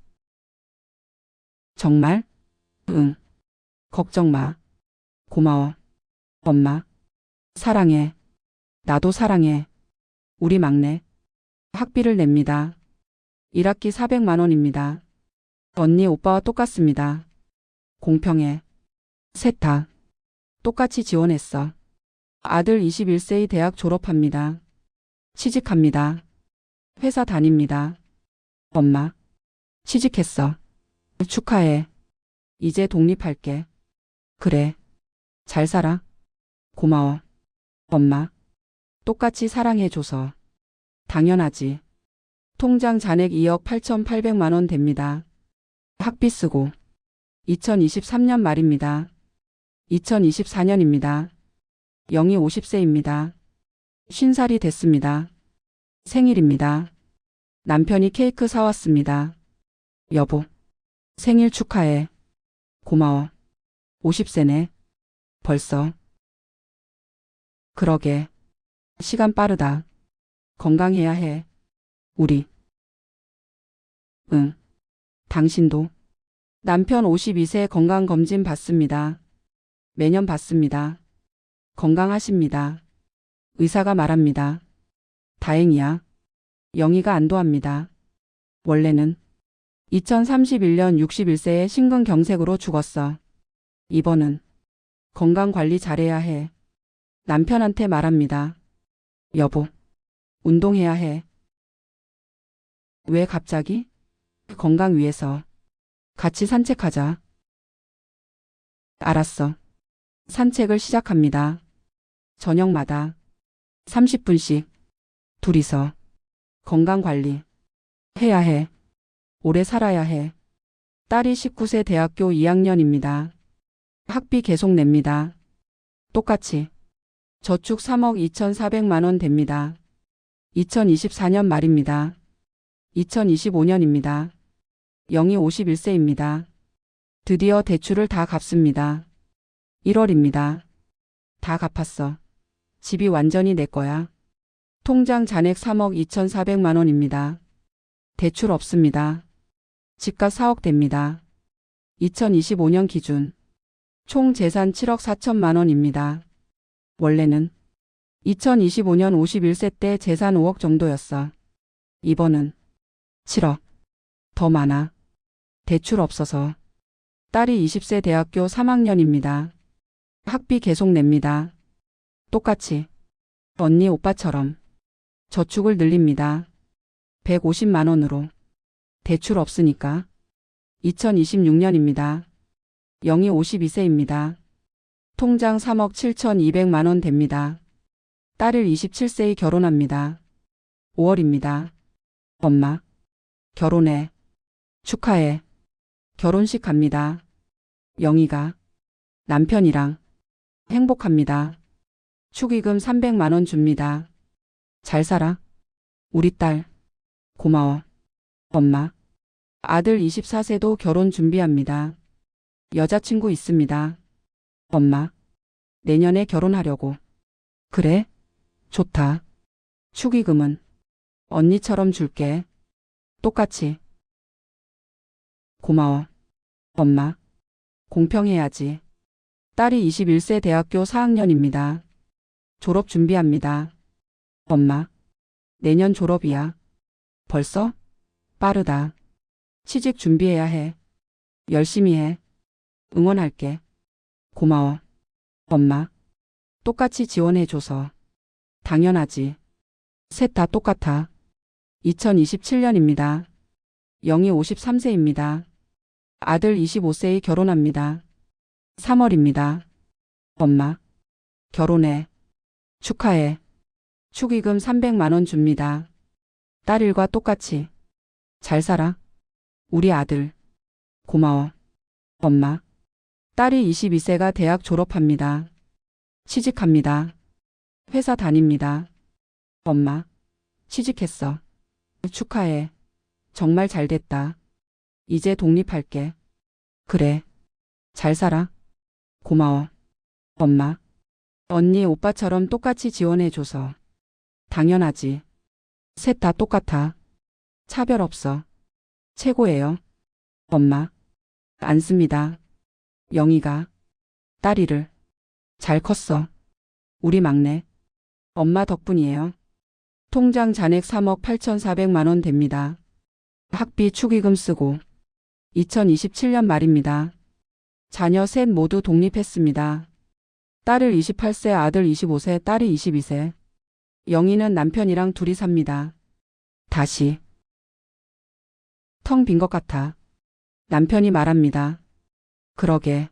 정말? 응. 걱정 마. 고마워. 엄마, 사랑해. 나도 사랑해. 우리 막내. 학비를 냅니다. 1학기 400만 원입니다. 언니 오빠와 똑같습니다. 공평해. 셋 다 똑같이 지원했어. 아들 21세의 대학 졸업합니다. 취직합니다. 회사 다닙니다. 엄마, 취직했어. 축하해. 이제 독립할게. 그래. 잘 살아. 고마워. 엄마, 똑같이 사랑해줘서. 당연하지. 통장 잔액 2억 8,800만 원 됩니다. 학비 쓰고. 2023년 말입니다. 2024년입니다. 영희 50세입니다. 50살이 됐습니다. 생일입니다. 남편이 케이크 사왔습니다. 여보, 생일 축하해. 고마워. 50세네. 벌써. 그러게. 시간 빠르다. 건강해야 해. 우리. 응. 당신도. 남편 52세 건강검진 받습니다. 매년 받습니다. 건강하십니다. 의사가 말합니다. 다행이야. 영희가 안도합니다. 원래는 2031년 61세에 심근경색으로 죽었어. 이번은 건강관리 잘해야 해. 남편한테 말합니다. 여보, 운동해야 해. 왜 갑자기? 건강 위해서. 같이 산책하자. 알았어. 산책을 시작합니다. 저녁마다 30분씩 둘이서 건강관리 해야 해. 오래 살아야 해. 딸이 19세 대학교 2학년입니다. 학비 계속 냅니다. 똑같이. 저축 3억 2,400만 원 됩니다. 2024년 말입니다. 2025년입니다. 영희 51세입니다. 드디어 대출을 다 갚습니다. 1월입니다. 다 갚았어. 집이 완전히 내 거야. 통장 잔액 3억 2,400만 원입니다. 대출 없습니다. 집값 4억 됩니다. 2025년 기준. 총 재산 7억 4천만 원입니다. 원래는 2025년 51세 때 재산 5억 정도였어. 이번은 7억. 더 많아. 대출 없어서. 딸이 20세 대학교 3학년입니다. 학비 계속 냅니다. 똑같이. 언니 오빠처럼. 저축을 늘립니다. 150만 원으로. 대출 없으니까. 2026년입니다. 영희 52세입니다. 통장 3억 7,200만 원 됩니다. 딸을 27세에 결혼합니다. 5월입니다. 엄마, 결혼해. 축하해. 결혼식 갑니다. 영희가 남편이랑 행복합니다. 축의금 300만 원 줍니다. 잘 살아. 우리 딸. 고마워. 엄마. 아들 24세도 결혼 준비합니다. 여자친구 있습니다. 엄마. 내년에 결혼하려고. 그래? 좋다. 축의금은 언니처럼 줄게. 똑같이. 고마워. 엄마. 공평해야지. 딸이 21세 대학교 4학년입니다. 졸업 준비합니다. 엄마. 내년 졸업이야. 벌써? 빠르다. 취직 준비해야 해. 열심히 해. 응원할게. 고마워. 엄마. 똑같이 지원해줘서. 당연하지. 셋 다 똑같아. 2027년입니다. 영희 53세입니다. 아들 25세에 결혼합니다. 3월입니다. 엄마, 결혼해. 축하해. 축의금 300만 원 줍니다. 딸 일과 똑같이. 잘 살아. 우리 아들. 고마워. 엄마. 딸이 22세가 대학 졸업합니다. 취직합니다. 회사 다닙니다. 엄마. 취직했어. 축하해. 정말 잘 됐다. 이제 독립할게. 그래. 잘 살아. 고마워. 엄마. 언니 오빠처럼 똑같이 지원해줘서. 당연하지. 셋 다 똑같아. 차별 없어. 최고예요. 엄마. 안 씁니다. 영희가. 딸이를. 잘 컸어. 우리 막내. 엄마 덕분이에요. 통장 잔액 3억 8,400만 원 됩니다. 학비 축의금 쓰고. 2027년 말입니다. 자녀 셋 모두 독립했습니다. 딸을 28세, 아들 25세, 딸이 22세. 영희는 남편이랑 둘이 삽니다. 다시. 텅 빈 것 같아. 남편이 말합니다. 그러게.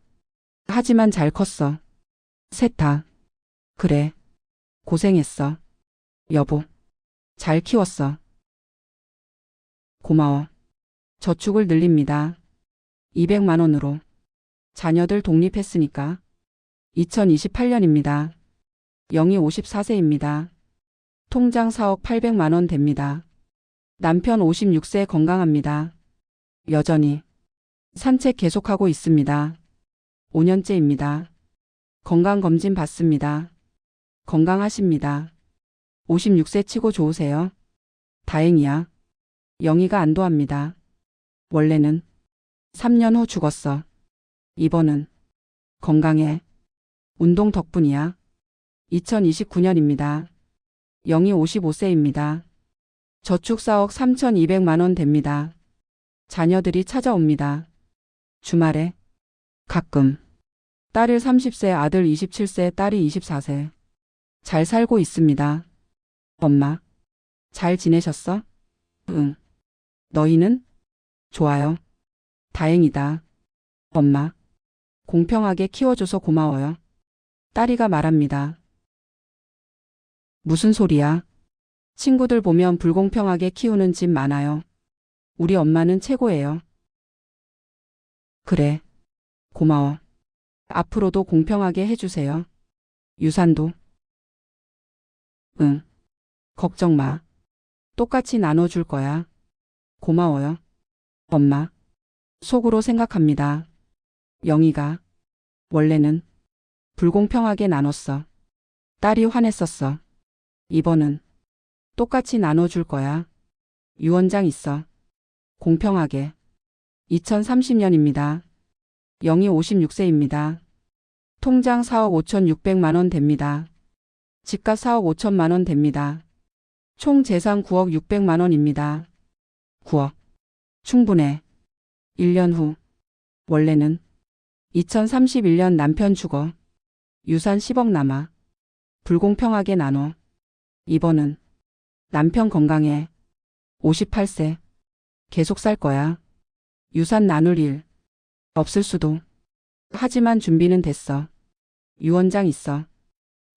하지만 잘 컸어. 셋 다. 그래. 고생했어. 여보. 잘 키웠어. 고마워. 저축을 늘립니다. 200만 원으로. 자녀들 독립했으니까. 2028년입니다. 영희 54세입니다. 통장 4억 800만 원 됩니다. 남편 56세 건강합니다. 여전히. 산책 계속하고 있습니다. 5년째입니다. 건강검진 받습니다. 건강하십니다. 56세 치고 좋으세요? 다행이야. 영희가 안도합니다. 원래는 3년 후 죽었어. 이번은 건강해. 운동 덕분이야. 2029년입니다. 영희 55세입니다. 저축 4억 3,200만 원 됩니다. 자녀들이 찾아옵니다. 주말에 가끔. 딸을 30세, 아들 27세, 딸이 24세. 잘 살고 있습니다. 엄마, 잘 지내셨어? 응. 너희는? 좋아요. 다행이다. 엄마, 공평하게 키워줘서 고마워요. 딸이가 말합니다. 무슨 소리야? 친구들 보면 불공평하게 키우는 집 많아요. 우리 엄마는 최고예요. 그래. 고마워. 앞으로도 공평하게 해주세요. 유산도. 응. 걱정 마. 똑같이 나눠줄 거야. 고마워요. 엄마. 속으로 생각합니다. 영희가. 원래는 불공평하게 나눴어. 딸이 화냈었어. 이번은 똑같이 나눠줄 거야. 유언장 있어. 공평하게. 2030년입니다. 영희 56세입니다. 통장 4억 5,600만 원 됩니다. 집값 4억 5천만 원 됩니다. 총 재산 9억 600만 원입니다. 9억. 충분해. 1년 후. 원래는 2031년 남편 죽어. 유산 10억 남아. 불공평하게 나눠. 이번은 남편 건강해. 58세. 계속 살 거야. 유산 나눌 일. 없을 수도. 하지만 준비는 됐어. 유언장 있어.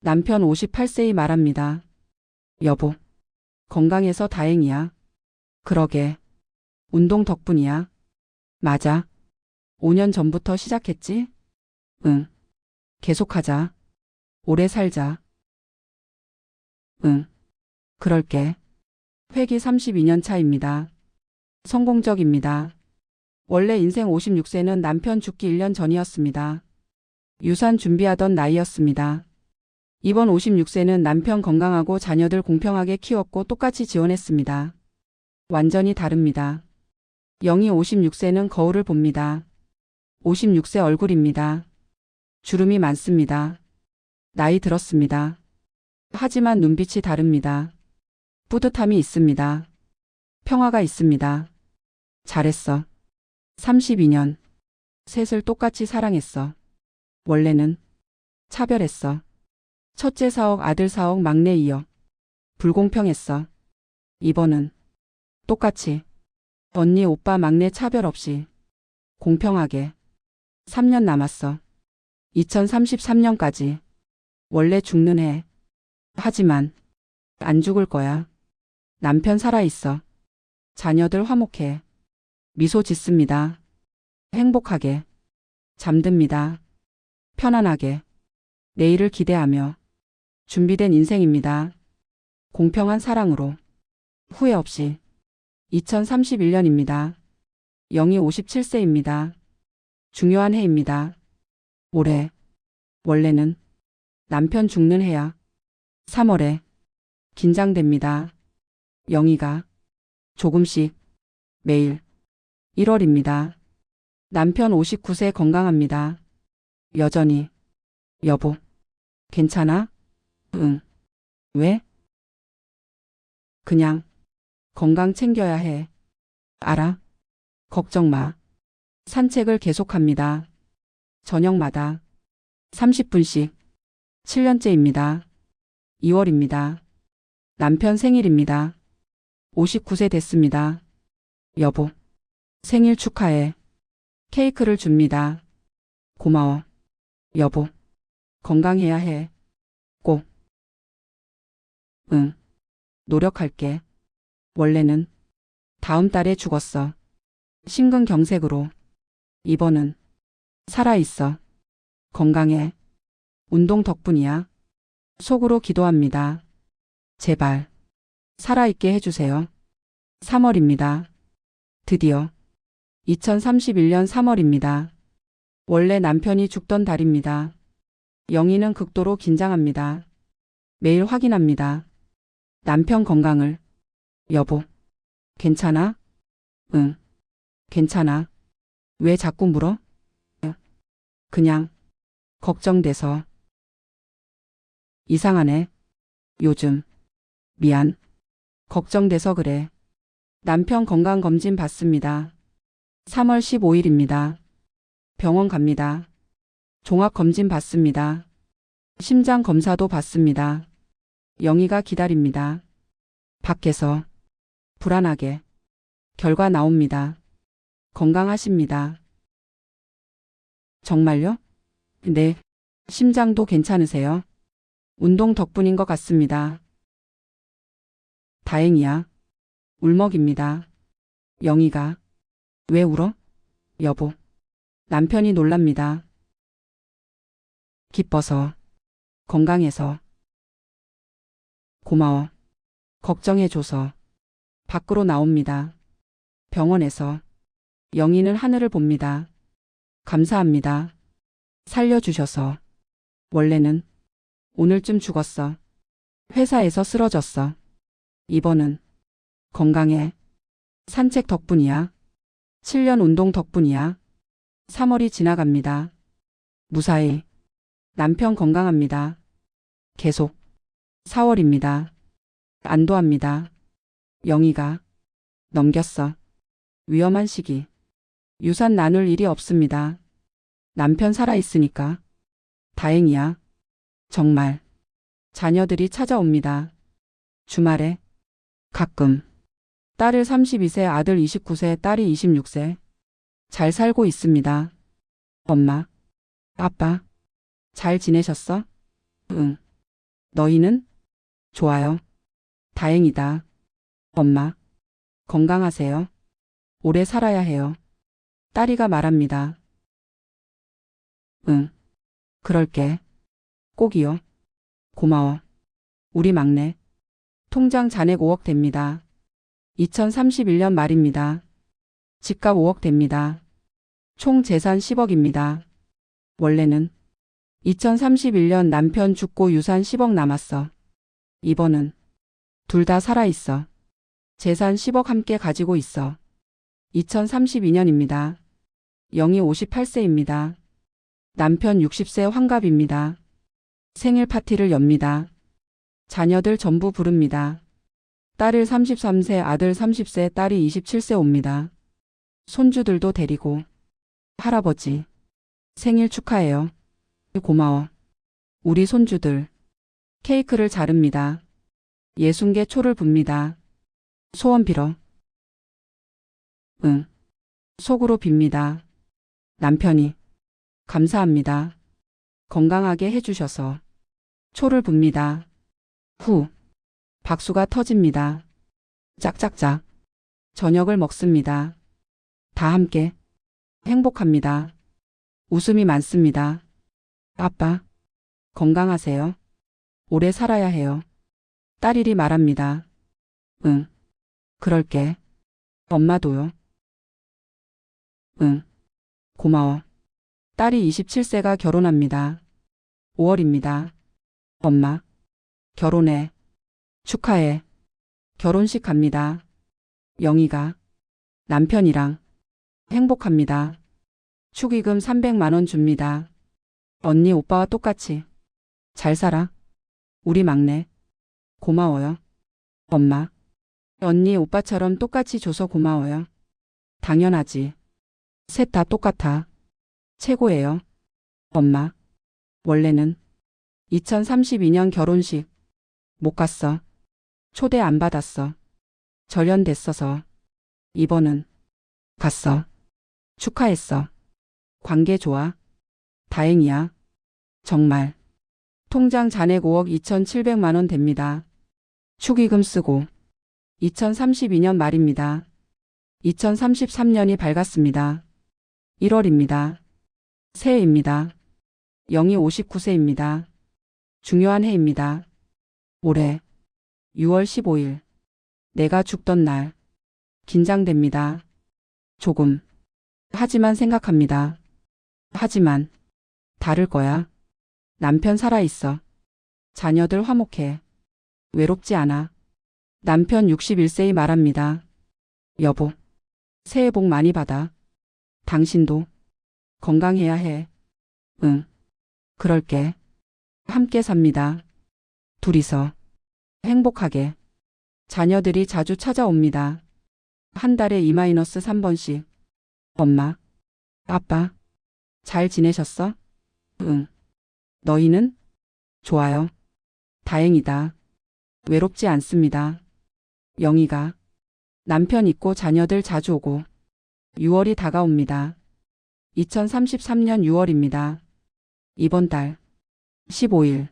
남편 58세이 말합니다. 여보. 건강해서 다행이야. 그러게. 운동 덕분이야. 맞아. 5년 전부터 시작했지? 응. 계속하자. 오래 살자. 응. 그럴게. 회기 32년 차입니다. 성공적입니다. 원래 인생 56세는 남편 죽기 1년 전이었습니다. 유산 준비하던 나이였습니다. 이번 56세는 남편 건강하고 자녀들 공평하게 키웠고 똑같이 지원했습니다. 완전히 다릅니다. 영희 56세는 거울을 봅니다. 56세 얼굴입니다. 주름이 많습니다. 나이 들었습니다. 하지만 눈빛이 다릅니다. 뿌듯함이 있습니다. 평화가 있습니다. 잘했어. 32년. 셋을 똑같이 사랑했어. 원래는 차별했어. 첫째 4억, 아들 4억, 막내 2억. 불공평했어. 이번은 똑같이. 언니, 오빠, 막내 차별 없이. 공평하게. 3년 남았어. 2033년까지. 원래 죽는 해. 하지만 안 죽을 거야. 남편 살아있어. 자녀들 화목해. 미소 짓습니다. 행복하게. 잠듭니다. 편안하게. 내일을 기대하며. 준비된 인생입니다. 공평한 사랑으로. 후회 없이. 2031년입니다. 영희 57세입니다. 중요한 해입니다. 올해. 원래는 남편 죽는 해야. 3월에. 긴장됩니다. 영희가. 조금씩. 매일. 1월입니다. 남편 59세 건강합니다. 여전히. 여보. 괜찮아? 응. 왜? 그냥. 건강 챙겨야 해. 알아? 걱정 마. 산책을 계속합니다. 저녁마다. 30분씩. 7년째입니다. 2월입니다. 남편 생일입니다. 59세 됐습니다. 여보. 생일 축하해. 케이크를 줍니다. 고마워. 여보. 건강해야 해. 꼭. 응. 노력할게. 원래는 다음 달에 죽었어. 심근경색으로. 이번은 살아있어. 건강해. 운동 덕분이야. 속으로 기도합니다. 제발 살아있게 해주세요. 3월입니다. 드디어 2031년 3월입니다. 원래 남편이 죽던 달입니다. 영희는 극도로 긴장합니다. 매일 확인합니다. 남편 건강을. 여보. 괜찮아? 응. 괜찮아. 왜 자꾸 물어? 그냥 걱정돼서. 이상하네. 요즘. 미안. 걱정돼서 그래. 남편 건강검진 받습니다. 3월 15일입니다. 병원 갑니다. 종합검진 받습니다. 심장 검사도 받습니다. 영희가 기다립니다. 밖에서. 불안하게. 결과 나옵니다. 건강하십니다. 정말요? 네. 심장도 괜찮으세요? 운동 덕분인 것 같습니다. 다행이야. 울먹입니다. 영희가. 왜 울어? 여보. 남편이 놀랍니다. 기뻐서. 건강해서. 고마워. 걱정해줘서. 밖으로 나옵니다. 병원에서. 영희는 하늘을 봅니다. 감사합니다. 살려주셔서. 원래는 오늘쯤 죽었어. 회사에서 쓰러졌어. 이번은 건강해. 산책 덕분이야. 7년 운동 덕분이야. 3월이 지나갑니다. 무사히. 남편 건강합니다. 계속. 4월입니다. 안도합니다. 영희가. 넘겼어. 위험한 시기. 유산 나눌 일이 없습니다. 남편 살아있으니까. 다행이야. 정말. 자녀들이 찾아옵니다. 주말에. 가끔. 딸을 32세, 아들 29세, 딸이 26세. 잘 살고 있습니다. 엄마. 아빠. 잘 지내셨어? 응. 너희는? 좋아요. 다행이다. 엄마. 건강하세요. 오래 살아야 해요. 딸이가 말합니다. 응. 그럴게. 꼭이요. 고마워. 우리 막내. 통장 잔액 5억 됩니다. 2031년 말입니다. 집값 5억 됩니다. 총 재산 10억입니다. 원래는 2031년 남편 죽고 유산 10억 남았어. 이번은 둘 다 살아있어. 재산 10억 함께 가지고 있어. 2032년입니다. 영희 58세입니다. 남편 60세 환갑입니다. 생일 파티를 엽니다. 자녀들 전부 부릅니다. 딸을 33세, 아들 30세, 딸이 27세 옵니다. 손주들도 데리고. 할아버지. 생일 축하해요. 고마워. 우리 손주들. 케이크를 자릅니다. 60개 초를 붑니다. 소원 빌어. 응. 속으로 빕니다. 남편이 감사합니다. 건강하게 해주셔서. 초를 붑니다. 후. 박수가 터집니다. 짝짝짝. 저녁을 먹습니다. 다 함께. 행복합니다. 웃음이 많습니다. 아빠, 건강하세요. 오래 살아야 해요. 딸일이 말합니다. 응, 그럴게. 엄마도요. 응, 고마워. 딸이 27세가 결혼합니다. 5월입니다. 엄마, 결혼해. 축하해. 결혼식 갑니다. 영희가 남편이랑 행복합니다. 축의금 300만 원 줍니다. 언니 오빠와 똑같이 잘 살아. 우리 막내. 고마워요. 엄마. 언니 오빠처럼 똑같이 줘서 고마워요. 당연하지. 셋 다 똑같아. 최고예요. 엄마. 원래는 2032년 결혼식 못 갔어. 초대 안 받았어. 절연됐어서. 이번은 갔어. 축하했어. 관계 좋아. 다행이야. 정말. 통장 잔액 5억 2,700만 원 됩니다. 축의금 쓰고. 2032년 말입니다. 2033년이 밝았습니다. 1월입니다. 새해입니다. 영희 59세입니다. 중요한 해입니다. 올해 6월 15일. 내가 죽던 날. 긴장됩니다. 조금. 하지만 생각합니다. 하지만 다를 거야. 남편 살아있어. 자녀들 화목해. 외롭지 않아. 남편 61세이 말합니다. 여보, 새해 복 많이 받아. 당신도 건강해야 해. 응, 그럴게. 함께 삽니다. 둘이서 행복하게. 자녀들이 자주 찾아옵니다. 한 달에 2-3번씩. 엄마, 아빠, 잘 지내셨어? 응. 너희는? 좋아요. 다행이다. 외롭지 않습니다. 영희가 남편 있고 자녀들 자주 오고. 6월이 다가옵니다. 2033년 6월입니다. 이번 달 15일.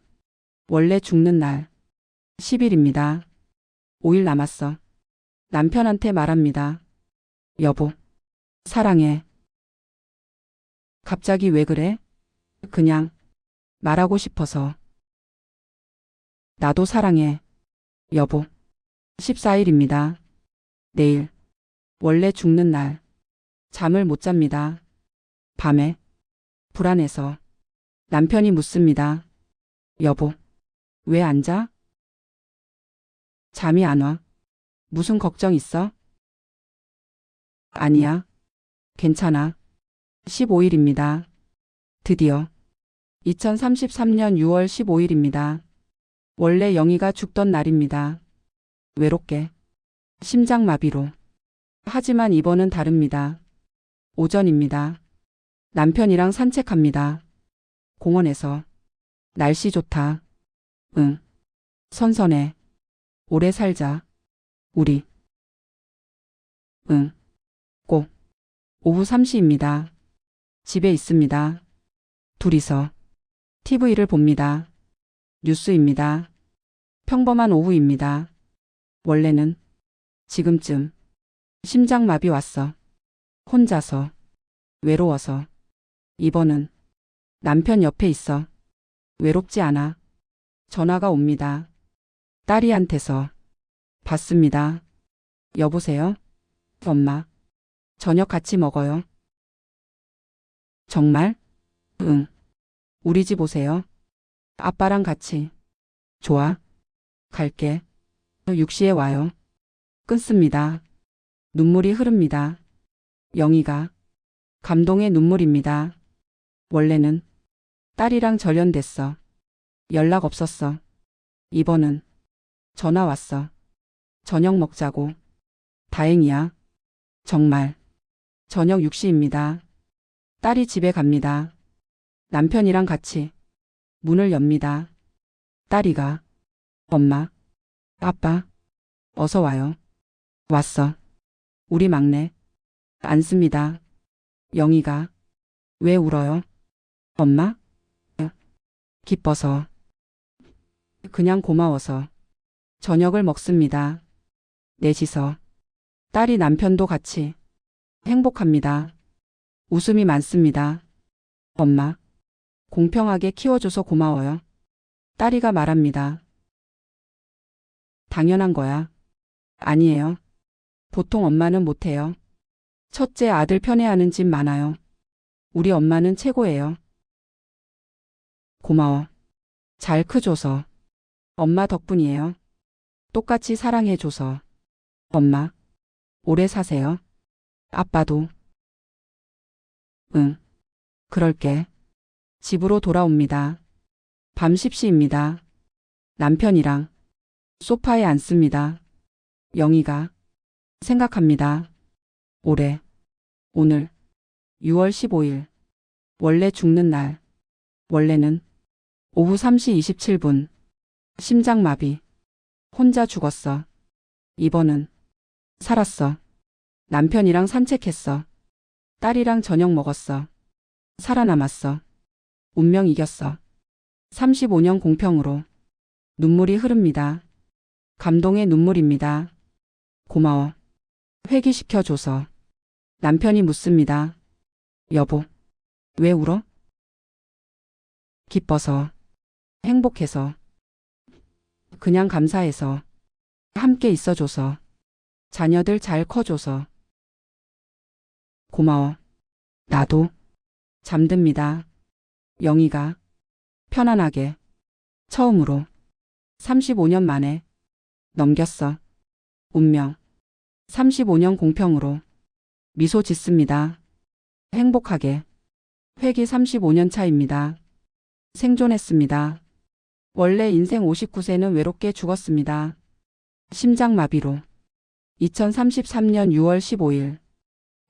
원래 죽는 날 10일입니다. 5일 남았어. 남편한테 말합니다. 여보, 사랑해. 갑자기 왜 그래? 그냥 말하고 싶어서. 나도 사랑해. 여보. 14일입니다. 내일. 원래 죽는 날. 잠을 못 잡니다. 밤에. 불안해서. 남편이 묻습니다. 여보. 왜 안 자? 잠이 안 와. 무슨 걱정 있어? 아니야. 괜찮아. 15일입니다. 드디어. 2033년 6월 15일입니다. 원래 영희가 죽던 날입니다. 외롭게. 심장마비로. 하지만 이번은 다릅니다. 오전입니다. 남편이랑 산책합니다. 공원에서. 날씨 좋다. 응. 선선해. 오래 살자. 우리. 응. 꼭. 오후 3시입니다. 집에 있습니다. 둘이서. TV를 봅니다. 뉴스입니다. 평범한 오후입니다. 원래는 지금쯤 심장마비 왔어. 혼자서. 외로워서. 이번은 남편 옆에 있어. 외롭지 않아. 전화가 옵니다. 딸이한테서. 받습니다. 여보세요? 엄마. 저녁 같이 먹어요. 정말? 응. 우리 집 오세요. 아빠랑 같이. 좋아. 갈게. 6시에 와요. 끊습니다. 눈물이 흐릅니다. 영희가. 감동의 눈물입니다. 원래는 딸이랑 절연됐어. 연락 없었어. 이번은 전화 왔어. 저녁 먹자고. 다행이야. 정말. 저녁 6시입니다. 딸이 집에 갑니다. 남편이랑 같이 문을 엽니다. 딸이가. 엄마. 아빠. 어서 와요. 왔어. 우리 막내. 앉습니다. 영희가. 왜 울어요? 엄마? 기뻐서. 그냥 고마워서. 저녁을 먹습니다. 넷이서. 딸이 남편도 같이. 행복합니다. 웃음이 많습니다. 엄마, 공평하게 키워줘서 고마워요. 딸이가 말합니다. 당연한 거야. 아니에요. 보통 엄마는 못해요. 첫째 아들 편애하는 집 많아요. 우리 엄마는 최고예요. 고마워. 잘 크줘서. 엄마 덕분이에요. 똑같이 사랑해줘서. 엄마, 오래 사세요. 아빠도. 응, 그럴게. 집으로 돌아옵니다. 밤 10시입니다. 남편이랑 소파에 앉습니다. 영희가 생각합니다. 올해, 오늘, 6월 15일. 원래 죽는 날. 원래는 오후 3시 27분. 심장마비. 혼자 죽었어. 이번은 살았어. 남편이랑 산책했어. 딸이랑 저녁 먹었어. 살아남았어. 운명 이겼어. 35년 공평으로. 눈물이 흐릅니다. 감동의 눈물입니다. 고마워. 회귀시켜줘서. 남편이 묻습니다. 여보, 왜 울어? 기뻐서. 행복해서. 그냥 감사해서. 함께 있어줘서. 자녀들 잘 커줘서. 고마워. 나도. 잠듭니다. 영희가 편안하게. 처음으로. 35년 만에. 넘겼어. 운명. 35년 공평으로. 미소 짓습니다. 행복하게. 회기 35년 차입니다. 생존했습니다. 원래 인생 59세는 외롭게 죽었습니다. 심장마비로. 2033년 6월 15일.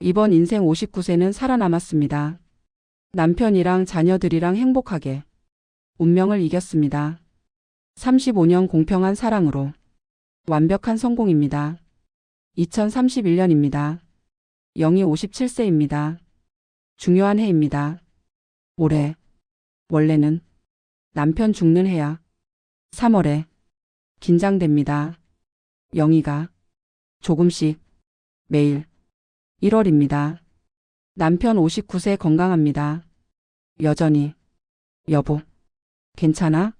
이번 인생 59세는 살아남았습니다. 남편이랑 자녀들이랑 행복하게. 운명을 이겼습니다. 35년 공평한 사랑으로. 완벽한 성공입니다. 2031년입니다. 영희 57세입니다. 중요한 해입니다. 올해. 원래는 남편 죽는 해야. 3월에. 긴장됩니다. 영희가 조금씩. 매일. 1월입니다. 남편 59세 건강합니다. 여전히. 여보. 괜찮아?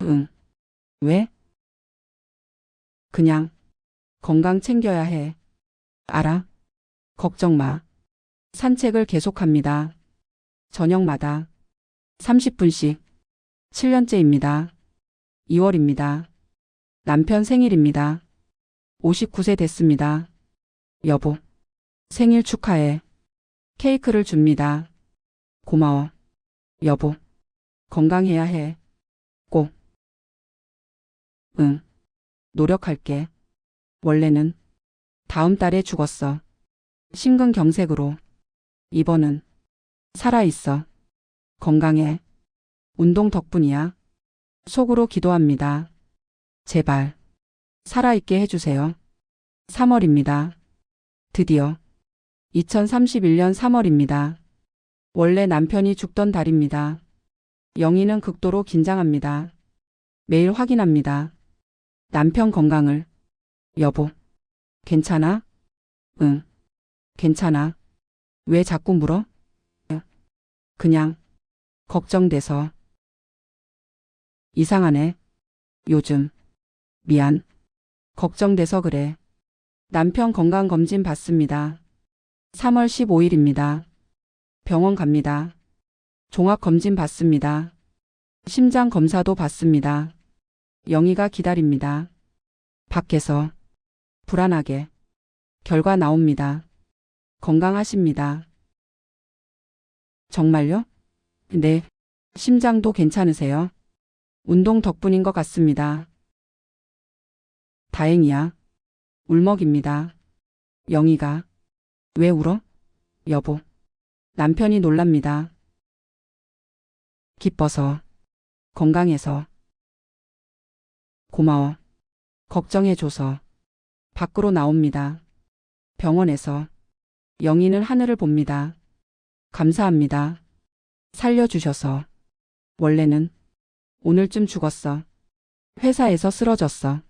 응. 왜? 그냥. 건강 챙겨야 해. 알아? 걱정 마. 산책을 계속합니다. 저녁마다. 30분씩. 7년째입니다. 2월입니다. 남편 생일입니다. 59세 됐습니다. 여보. 생일 축하해. 케이크를 줍니다. 고마워. 여보. 건강해야 해. 꼭. 응. 노력할게. 원래는 다음 달에 죽었어. 심근경색으로. 이번은 살아있어. 건강해. 운동 덕분이야. 속으로 기도합니다. 제발 살아있게 해주세요. 3월입니다. 드디어 2031년 3월입니다. 원래 남편이 죽던 달입니다. 영희는 극도로 긴장합니다. 매일 확인합니다. 남편 건강을. 여보, 괜찮아? 응, 괜찮아. 왜 자꾸 물어? 그냥 걱정돼서. 이상하네. 요즘. 미안. 걱정돼서 그래. 남편 건강검진 받습니다. 3월 15일입니다. 병원 갑니다. 종합검진 받습니다. 심장검사도 받습니다. 영희가 기다립니다. 밖에서. 불안하게. 결과 나옵니다. 건강하십니다. 정말요? 네. 심장도 괜찮으세요? 운동 덕분인 것 같습니다. 다행이야. 울먹입니다. 영희가. 왜 울어? 여보. 남편이 놀랍니다. 기뻐서. 건강해서. 고마워. 걱정해줘서. 밖으로 나옵니다. 병원에서. 영희는 하늘을 봅니다. 감사합니다. 살려주셔서. 원래는 오늘쯤 죽었어. 회사에서 쓰러졌어.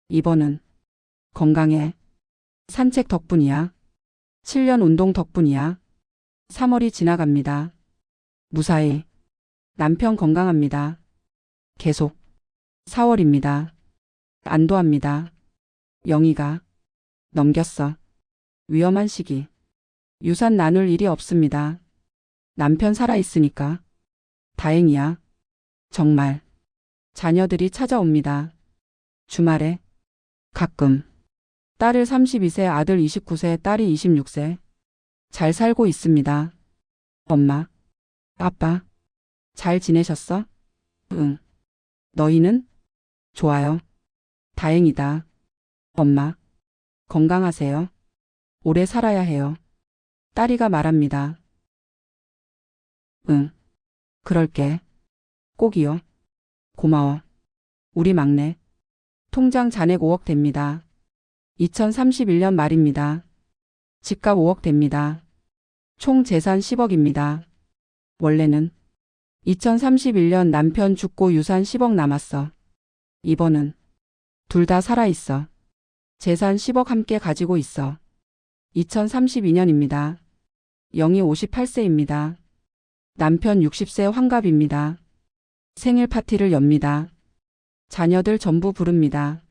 이번은 건강해. 산책 덕분이야. 7년 운동 덕분이야. 3월이 지나갑니다. 무사히. 남편 건강합니다. 계속. 4월입니다. 안도합니다. 영희가 넘겼어. 위험한 시기. 유산 나눌 일이 없습니다. 남편 살아있으니까. 다행이야. 정말. 자녀들이 찾아옵니다. 주말에. 가끔. 딸을 32세, 아들 29세, 딸이 26세. 잘 살고 있습니다. 엄마. 아빠. 잘 지내셨어? 응. 너희는? 좋아요. 다행이다. 엄마. 건강하세요. 오래 살아야 해요. 딸이가 말합니다. 응. 그럴게. 꼭이요. 고마워. 우리 막내. 통장 잔액 5억 됩니다. 2031년 말입니다. 집값 5억 됩니다. 총 재산 10억입니다. 원래는 2031년 남편 죽고 유산 10억 남았어. 이번은 둘 다 살아있어. 재산 10억 함께 가지고 있어. 2032년입니다. 영희 58세입니다. 남편 60세 환갑입니다. 생일 파티를 엽니다. 자녀들 전부 부릅니다.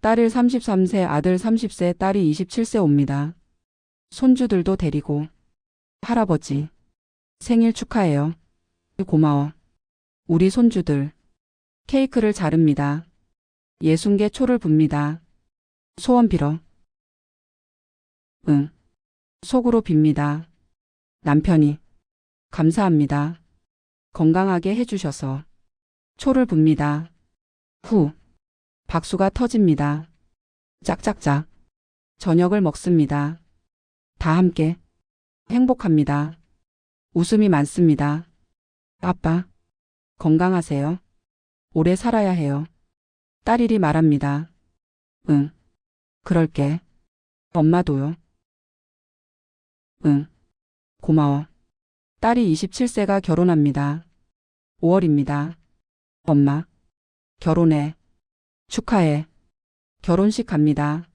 딸을 33세, 아들 30세, 딸이 27세 옵니다. 손주들도 데리고. 할아버지. 생일 축하해요. 고마워. 우리 손주들. 케이크를 자릅니다. 60개 초를 붑니다. 소원 빌어. 응. 속으로 빕니다. 남편이. 감사합니다. 건강하게 해주셔서. 초를 붑니다. 후. 박수가 터집니다. 짝짝짝. 저녁을 먹습니다. 다 함께. 행복합니다. 웃음이 많습니다. 아빠. 건강하세요. 오래 살아야 해요. 딸일이 말합니다. 응. 그럴게. 엄마도요. 응. 고마워. 딸이 27세가 결혼합니다. 5월입니다. 엄마. 결혼해. 축하해. 결혼식 갑니다.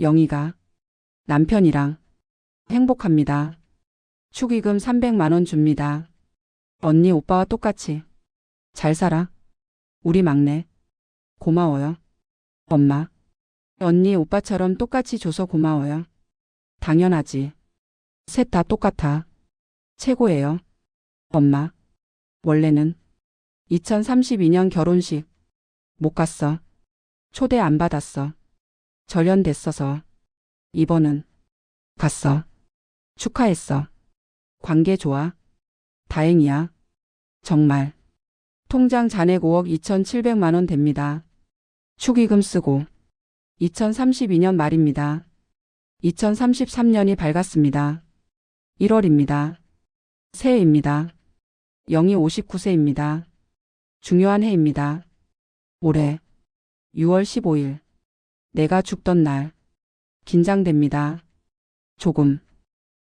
영희가. 남편이랑. 행복합니다. 축의금 300만 원 줍니다. 언니 오빠와 똑같이. 잘 살아. 우리 막내. 고마워요. 엄마. 언니 오빠처럼 똑같이 줘서 고마워요. 당연하지. 셋 다 똑같아. 최고예요. 엄마. 원래는 2032년 결혼식. 못 갔어. 초대 안 받았어. 절연됐어서. 이번은 갔어. 축하했어. 관계 좋아. 다행이야. 정말. 통장 잔액 5억 2,700만 원 됩니다. 축의금 쓰고. 2032년 말입니다. 2033년이 밝았습니다. 1월입니다. 새해입니다. 영희 59세입니다. 중요한 해입니다. 올해 6월 15일. 내가 죽던 날. 긴장됩니다. 조금.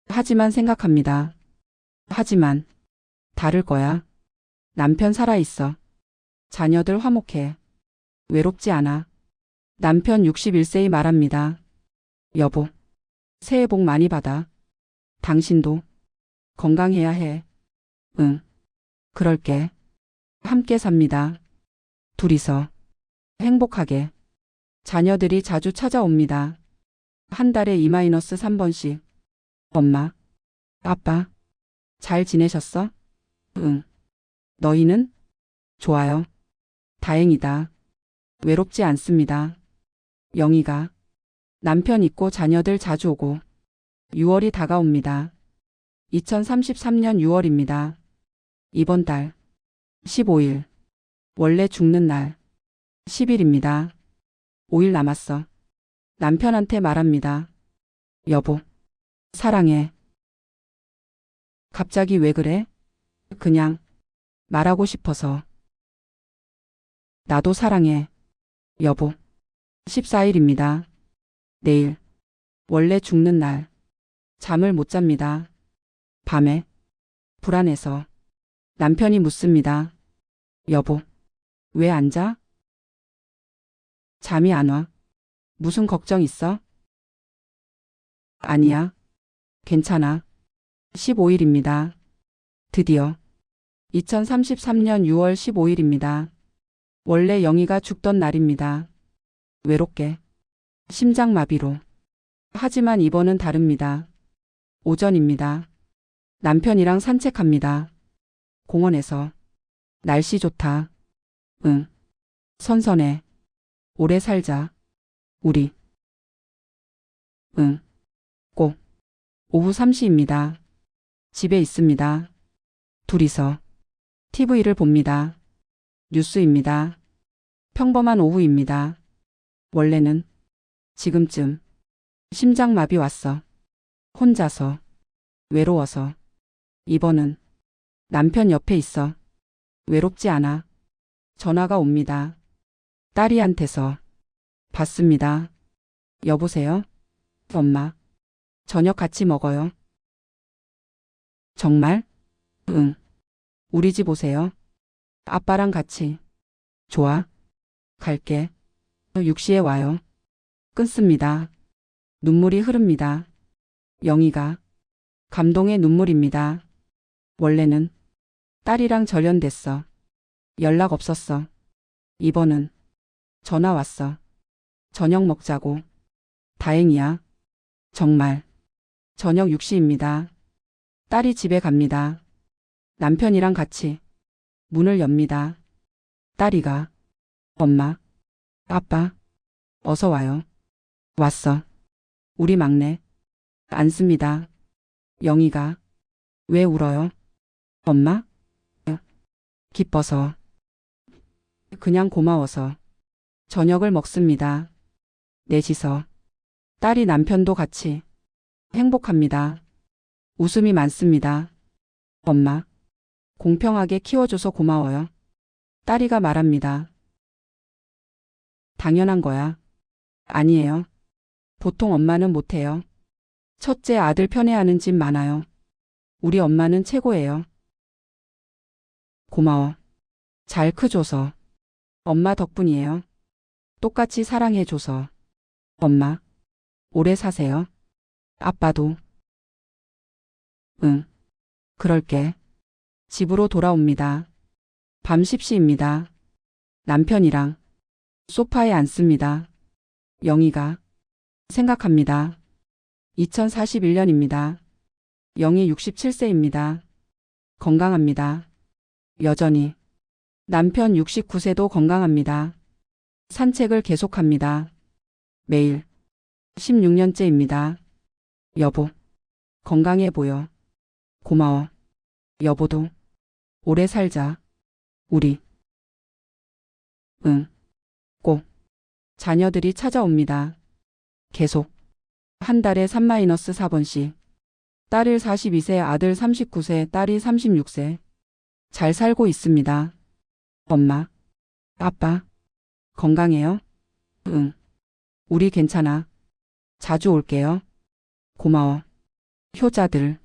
하지만 생각합니다. 하지만 다를 거야. 남편 살아있어. 자녀들 화목해. 외롭지 않아. 남편 61세이 말합니다. 여보. 새해 복 많이 받아. 당신도 건강해야 해. 응. 그럴게. 함께 삽니다. 둘이서. 행복하게. 자녀들이 자주 찾아옵니다. 한 달에 2-3번씩. 엄마. 아빠. 잘 지내셨어? 응. 너희는? 좋아요. 다행이다. 외롭지 않습니다. 영희가. 남편 있고 자녀들 자주 오고. 6월이 다가옵니다. 2033년 6월입니다. 이번 달 15일. 원래 죽는 날 10일입니다. 5일 남았어. 남편한테 말합니다. 여보. 사랑해. 갑자기 왜 그래? 그냥 말하고 싶어서. 나도 사랑해. 여보. 14일입니다. 내일. 원래 죽는 날. 잠을 못 잡니다. 밤에 불안해서 남편이 묻습니다. 여보, 왜 안 자? 잠이 안 와. 무슨 걱정 있어? 아니야. 괜찮아. 15일입니다. 드디어 2033년 6월 15일입니다. 원래 영희가 죽던 날입니다. 외롭게. 심장마비로. 하지만 이번은 다릅니다. 오전입니다. 남편이랑 산책합니다. 공원에서. 날씨 좋다. 응. 선선해. 오래 살자. 우리. 응. 꼭. 오후 3시입니다. 집에 있습니다. 둘이서 TV를 봅니다. 뉴스입니다. 평범한 오후입니다. 원래는 지금쯤 심장마비 왔어. 혼자서. 외로워서. 이번은 남편 옆에 있어. 외롭지 않아. 전화가 옵니다. 딸이한테서. 받습니다. 여보세요? 엄마. 저녁 같이 먹어요. 정말? 응. 우리 집 오세요. 아빠랑 같이. 좋아. 갈게. 6시에 와요. 끊습니다. 눈물이 흐릅니다. 영희가. 감동의 눈물입니다. 원래는 딸이랑 절연됐어. 연락 없었어. 이번은 전화 왔어. 저녁 먹자고. 다행이야. 정말. 저녁 6시입니다. 딸이 집에 갑니다. 남편이랑 같이 문을 엽니다. 딸이가 엄마, 아빠, 어서 와요. 왔어. 우리 막내. 앉습니다. 영희가 왜 울어요? 엄마? 기뻐서. 그냥 고마워서. 저녁을 먹습니다. 넷이서. 딸이 남편도 같이. 행복합니다. 웃음이 많습니다. 엄마, 공평하게 키워줘서 고마워요. 딸이가 말합니다. 당연한 거야. 아니에요. 보통 엄마는 못해요. 첫째 아들 편애하는 집 많아요. 우리 엄마는 최고예요. 고마워. 잘 크줘서. 엄마 덕분이에요. 똑같이 사랑해줘서. 엄마, 오래 사세요. 아빠도. 응. 그럴게. 집으로 돌아옵니다. 밤 10시입니다. 남편이랑 소파에 앉습니다. 영희가 생각합니다. 2041년입니다. 영희 67세입니다. 건강합니다. 여전히. 남편 69세도 건강합니다. 산책을 계속합니다. 매일. 16년째입니다. 여보, 건강해 보여. 고마워. 여보도 오래 살자. 우리. 응. 꼭. 자녀들이 찾아옵니다. 계속. 한 달에 3-4번씩. 딸을 42세, 아들 39세, 딸이 36세. 잘 살고 있습니다. 엄마, 아빠, 건강해요? 응. 우리 괜찮아. 자주 올게요. 고마워. 효자들.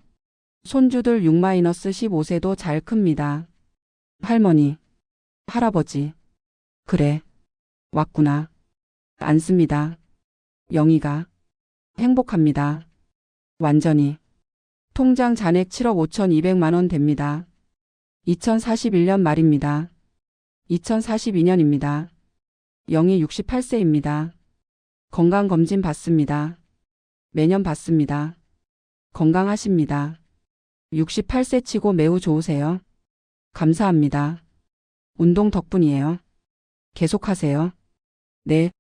손주들 6-15세도 잘 큽니다. 할머니, 할아버지. 그래. 왔구나. 앉습니다. 영희가. 행복합니다. 완전히. 통장 잔액 7억 5,200만 원 됩니다. 2041년 말입니다. 2042년입니다. 영희 68세입니다. 건강검진 받습니다. 매년 받습니다. 건강하십니다. 68세 치고 매우 좋으세요. 감사합니다. 운동 덕분이에요. 계속하세요. 네,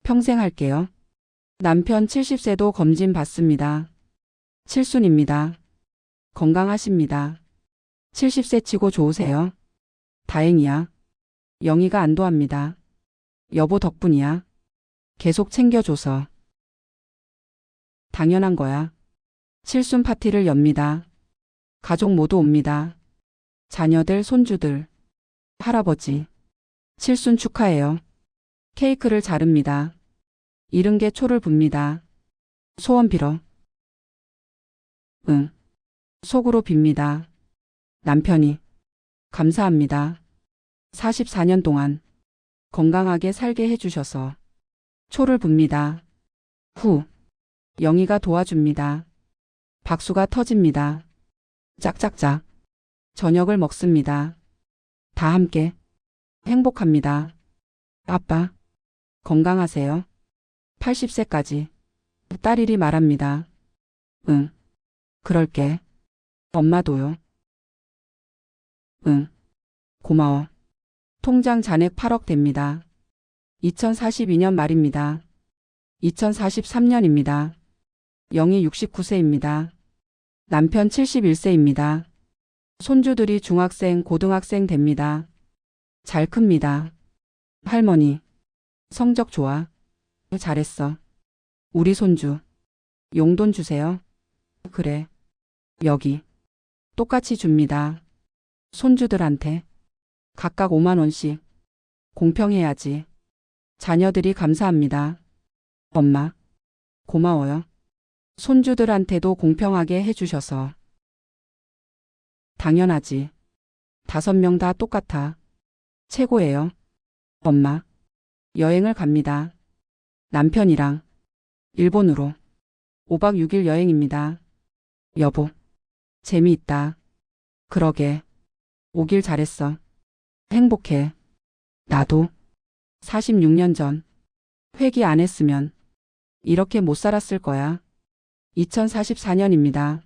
평생 할게요. 남편 70세도 검진 받습니다. 칠순입니다. 건강하십니다. 70세 치고 좋으세요. 다행이야. 영희가 안도합니다. 여보 덕분이야. 계속 챙겨줘서. 당연한 거야. 칠순 파티를 엽니다. 가족 모두 옵니다. 자녀들, 손주들, 할아버지. 칠순 축하해요. 케이크를 자릅니다. 70개 초를 붑니다. 소원 빌어. 응. 속으로 빕니다. 남편이 감사합니다. 44년 동안 건강하게 살게 해주셔서 초를 붑니다. 후. 영희가 도와줍니다. 박수가 터집니다. 짝짝짝. 저녁을 먹습니다. 다 함께 행복합니다. 아빠, 건강하세요. 80세까지. 딸일이 말합니다. 응, 그럴게. 엄마도요. 응, 고마워. 통장 잔액 8억 됩니다. 2042년 말입니다. 2043년입니다. 영희 69세입니다. 남편 71세입니다. 손주들이 중학생, 고등학생 됩니다. 잘 큽니다. 할머니, 성적 좋아. 잘했어. 우리 손주, 용돈 주세요. 그래. 여기. 똑같이 줍니다. 손주들한테 각각 5만 원씩. 공평해야지. 자녀들이 감사합니다. 엄마, 고마워요. 손주들한테도 공평하게 해주셔서. 당연하지. 5명 다 똑같아. 최고예요. 엄마, 여행을 갑니다. 남편이랑 일본으로 5박 6일 여행입니다. 여보, 재미있다. 그러게. 오길 잘했어. 행복해. 나도 46년 전 회기 안 했으면 이렇게 못 살았을 거야. 2044년입니다.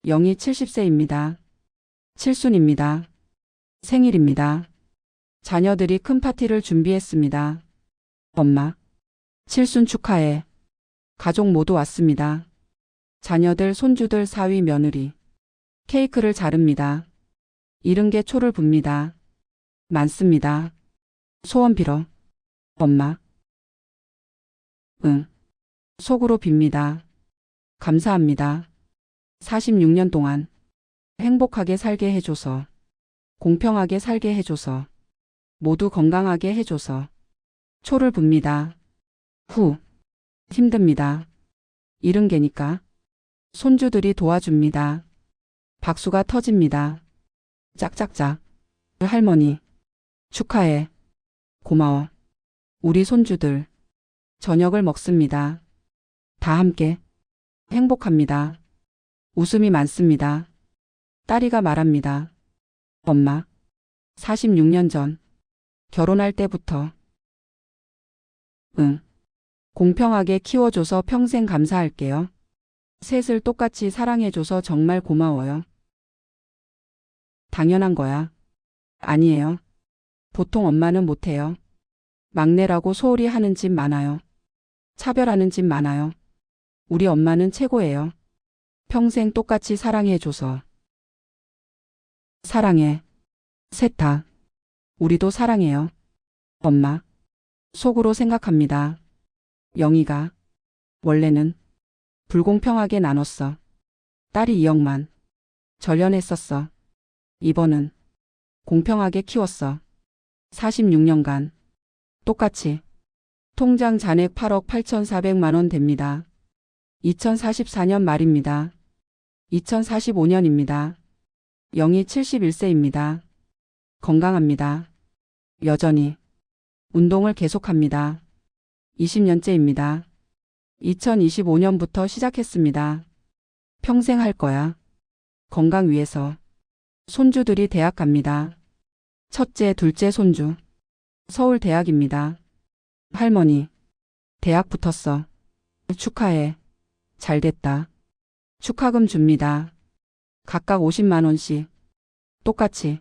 영희 70세입니다. 칠순입니다. 생일입니다. 자녀들이 큰 파티를 준비했습니다. 엄마, 칠순 축하해. 가족 모두 왔습니다. 자녀들, 손주들, 사위, 며느리. 케이크를 자릅니다. 70개 초를 붑니다. 많습니다. 소원 빌어. 엄마. 응. 속으로 빕니다. 감사합니다. 46년 동안 행복하게 살게 해줘서, 공평하게 살게 해줘서, 모두 건강하게 해줘서 초를 붑니다. 후. 힘듭니다. 70개니까. 손주들이 도와줍니다. 박수가 터집니다. 짝짝짝. 할머니, 축하해. 고마워. 우리 손주들, 저녁을 먹습니다. 다 함께 행복합니다. 웃음이 많습니다. 딸이가 말합니다. 엄마, 46년 전 결혼할 때부터 응, 공평하게 키워줘서 평생 감사할게요. 셋을 똑같이 사랑해줘서 정말 고마워요. 당연한 거야. 아니에요. 보통 엄마는 못해요. 막내라고 소홀히 하는 집 많아요. 차별하는 집 많아요. 우리 엄마는 최고예요. 평생 똑같이 사랑해줘서. 사랑해. 셋 다. 우리도 사랑해요. 엄마. 속으로 생각합니다. 영희가 원래는 불공평하게 나눴어. 딸이 2억만 절연했었어. 이번은 공평하게 키웠어. 46년간 똑같이. 통장 잔액 8억 8,400만 원 됩니다. 2044년 말입니다. 2045년입니다. 영희 71세입니다. 건강합니다. 여전히 운동을 계속합니다. 20년째입니다. 2025년부터 시작했습니다. 평생 할 거야. 건강 위해서. 손주들이 대학 갑니다. 첫째, 둘째 손주. 서울대학입니다. 할머니, 대학 붙었어. 축하해. 잘됐다. 축하금 줍니다. 각각 50만 원씩. 똑같이.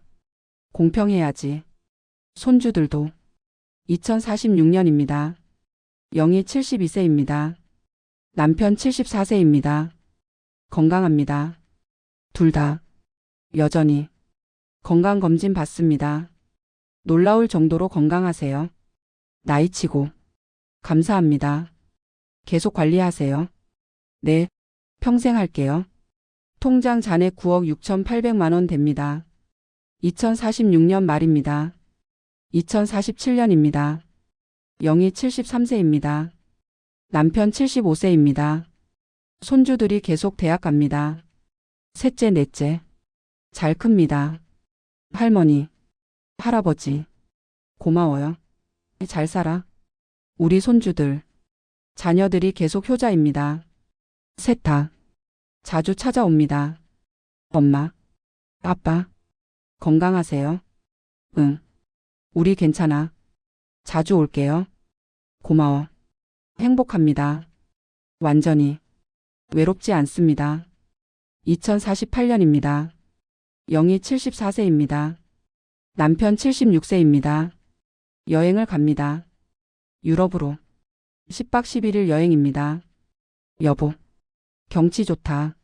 공평해야지. 손주들도. 2046년입니다. 영희 72세입니다. 남편 74세입니다. 건강합니다. 둘 다. 여전히. 건강검진 받습니다. 놀라울 정도로 건강하세요. 나이치고. 감사합니다. 계속 관리하세요. 네, 평생 할게요. 통장 잔액 9억 6,800만 원 됩니다. 2046년 말입니다. 2047년입니다. 영희 73세입니다. 남편 75세입니다. 손주들이 계속 대학 갑니다. 셋째, 넷째. 잘 큽니다. 할머니, 할아버지, 고마워요. 잘 살아. 우리 손주들, 자녀들이 계속 효자입니다. 셋 다 자주 찾아옵니다. 엄마, 아빠, 건강하세요? 응, 우리 괜찮아. 자주 올게요. 고마워. 행복합니다. 완전히 외롭지 않습니다. 2048년입니다. 영희 74세입니다. 남편 76세입니다. 여행을 갑니다. 유럽으로 10박 11일 여행입니다. 여보, 경치 좋다.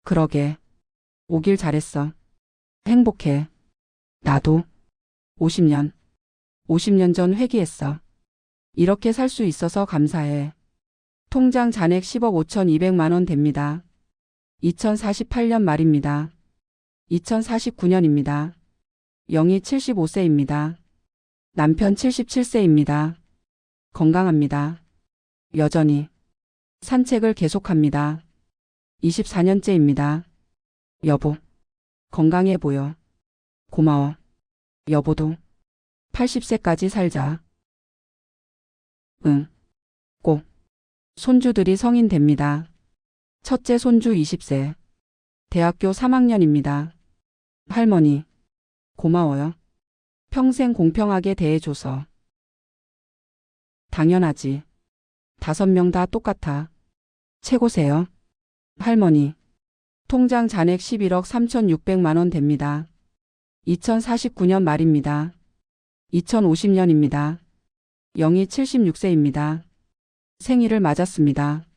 그러게. 오길 잘했어. 행복해. 나도 50년 전 회귀했어. 이렇게 살 수 있어서 감사해. 통장 잔액 10억 5,200만 원 됩니다. 2048년 말입니다. 2049년입니다. 영희 75세입니다. 남편 77세입니다. 건강합니다. 여전히 산책을 계속합니다. 24년째입니다. 여보, 건강해 보여. 고마워. 여보도 80세까지 살자. 응, 꼭. 손주들이 성인 됩니다. 첫째 손주 20세. 대학교 3학년입니다. 할머니, 고마워요. 평생 공평하게 대해줘서. 당연하지. 5명 다 똑같아. 최고세요. 할머니, 통장 잔액 11억 3,600만 원 됩니다. 2049년 말입니다. 2050년입니다. 영희 76세입니다. 생일을 맞았습니다.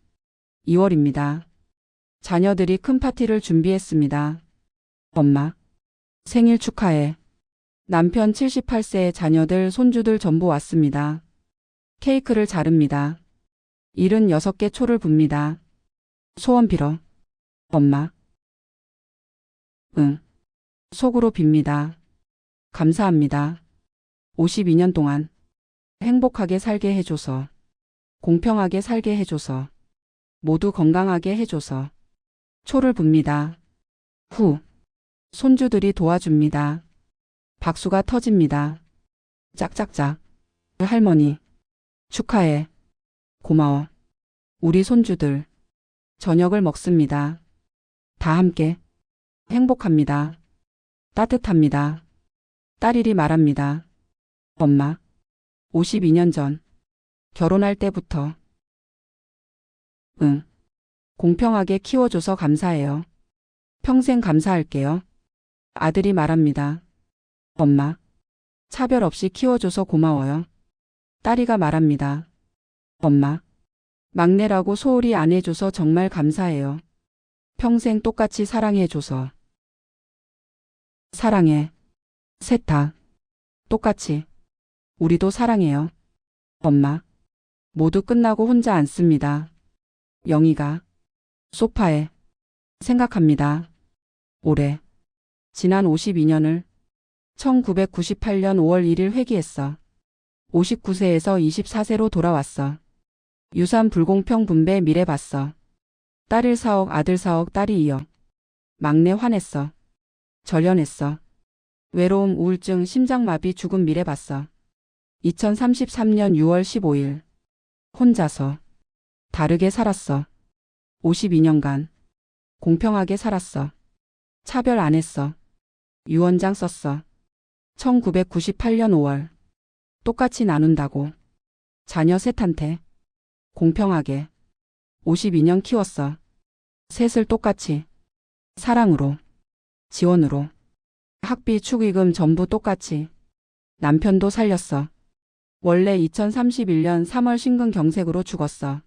2월입니다. 자녀들이 큰 파티를 준비했습니다. 엄마, 생일 축하해. 남편 78세의 자녀들, 손주들 전부 왔습니다. 케이크를 자릅니다. 76개 초를 붑니다. 소원 빌어. 엄마. 응. 속으로 빕니다. 감사합니다. 52년 동안 행복하게 살게 해줘서, 공평하게 살게 해줘서, 모두 건강하게 해줘서. 초를 붑니다. 후. 손주들이 도와줍니다. 박수가 터집니다. 짝짝짝. 할머니, 축하해. 고마워. 우리 손주들, 저녁을 먹습니다. 다 함께. 행복합니다. 따뜻합니다. 딸일이 말합니다. 엄마, 52년 전, 결혼할 때부터. 응. 공평하게 키워줘서 감사해요. 평생 감사할게요. 아들이 말합니다. 엄마, 차별 없이 키워줘서 고마워요. 딸이가 말합니다. 엄마, 막내라고 소홀히 안 해줘서 정말 감사해요. 평생 똑같이 사랑해줘서. 사랑해. 셋 다. 똑같이. 우리도 사랑해요. 엄마, 모두 끝나고 혼자 앉습니다. 영희가 소파에 생각합니다. 올해 지난 52년을 1998년 5월 1일 회귀했어. 59세에서 24세로 돌아왔어. 유산 불공평 분배 미래 봤어. 딸 4억, 아들 4억, 딸이 2억. 막내 화냈어. 절연했어. 외로움, 우울증, 심장마비, 죽음 미래 봤어. 2033년 6월 15일. 혼자서. 다르게 살았어. 52년간. 공평하게 살았어. 차별 안 했어. 유언장 썼어. 1998년 5월. 똑같이 나눈다고. 자녀 셋한테. 공평하게. 52년 키웠어. 셋을 똑같이. 사랑으로. 지원으로. 학비, 축의금 전부 똑같이. 남편도 살렸어. 원래 2031년 3월 심근경색으로 죽었어.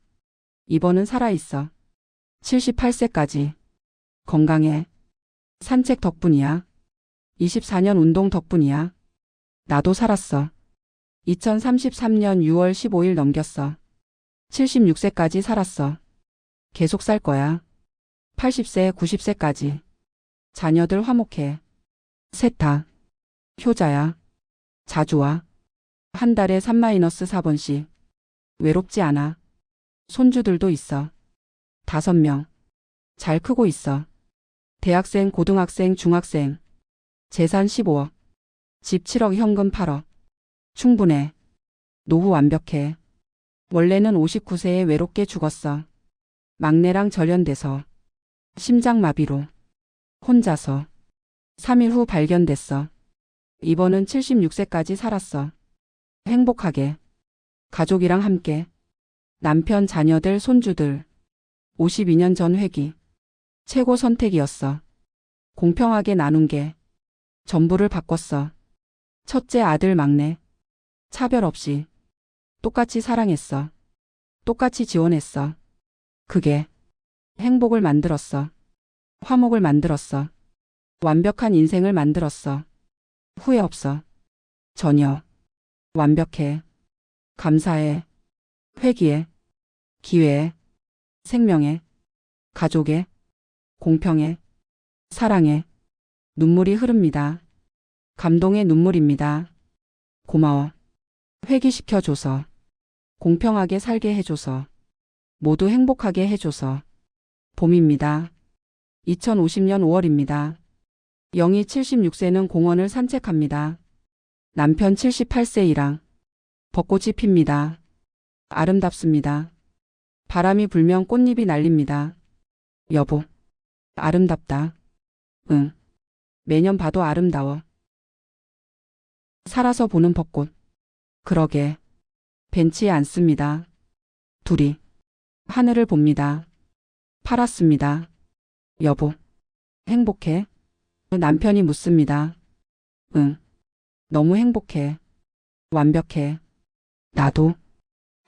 이번은 살아있어. 78세까지. 건강해. 산책 덕분이야. 24년 운동 덕분이야. 나도 살았어. 2033년 6월 15일 넘겼어. 76세까지 살았어. 계속 살 거야. 80세, 90세까지. 자녀들 화목해. 셋 다. 효자야. 자주 와. 한 달에 3-4번씩. 외롭지 않아. 손주들도 있어. 5명. 잘 크고 있어. 대학생, 고등학생, 중학생. 재산 15억. 집 7억, 현금 8억. 충분해. 노후 완벽해. 원래는 59세에 외롭게 죽었어. 막내랑 절연돼서. 심장마비로. 혼자서. 3일 후 발견됐어. 이번은 76세까지 살았어. 행복하게. 가족이랑 함께. 남편, 자녀들, 손주들. 52년 전 회기. 최고 선택이었어. 공평하게 나눈 게 전부를 바꿨어. 첫째 아들, 막내. 차별 없이. 똑같이 사랑했어. 똑같이 지원했어. 그게 행복을 만들었어. 화목을 만들었어. 완벽한 인생을 만들었어. 후회 없어. 전혀. 완벽해. 감사해. 회기에. 기회에. 생명에. 가족에. 공평에. 사랑에. 눈물이 흐릅니다. 감동의 눈물입니다. 고마워. 회귀시켜줘서. 공평하게 살게 해줘서. 모두 행복하게 해줘서. 봄입니다. 2050년 5월입니다. 영희 76세는 공원을 산책합니다. 남편 78세이랑 벚꽃이 핍니다. 아름답습니다. 바람이 불면 꽃잎이 날립니다. 여보, 아름답다. 응. 매년 봐도 아름다워. 살아서 보는 벚꽃. 그러게. 벤치에 앉습니다. 둘이 하늘을 봅니다. 팔았습니다. 여보, 행복해? 남편이 묻습니다. 응. 너무 행복해. 완벽해. 나도.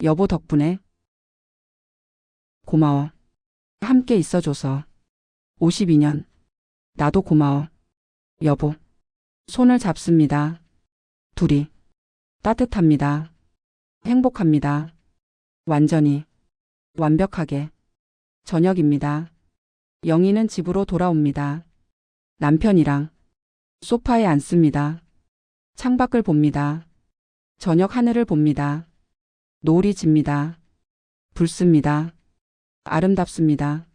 여보 덕분에. 고마워. 함께 있어줘서. 52년. 나도 고마워. 여보. 손을 잡습니다. 둘이. 따뜻합니다. 행복합니다. 완전히. 완벽하게. 저녁입니다. 영희는 집으로 돌아옵니다. 남편이랑 소파에 앉습니다. 창밖을 봅니다. 저녁 하늘을 봅니다. 노을이 집니다. 붉습니다. 아름답습니다.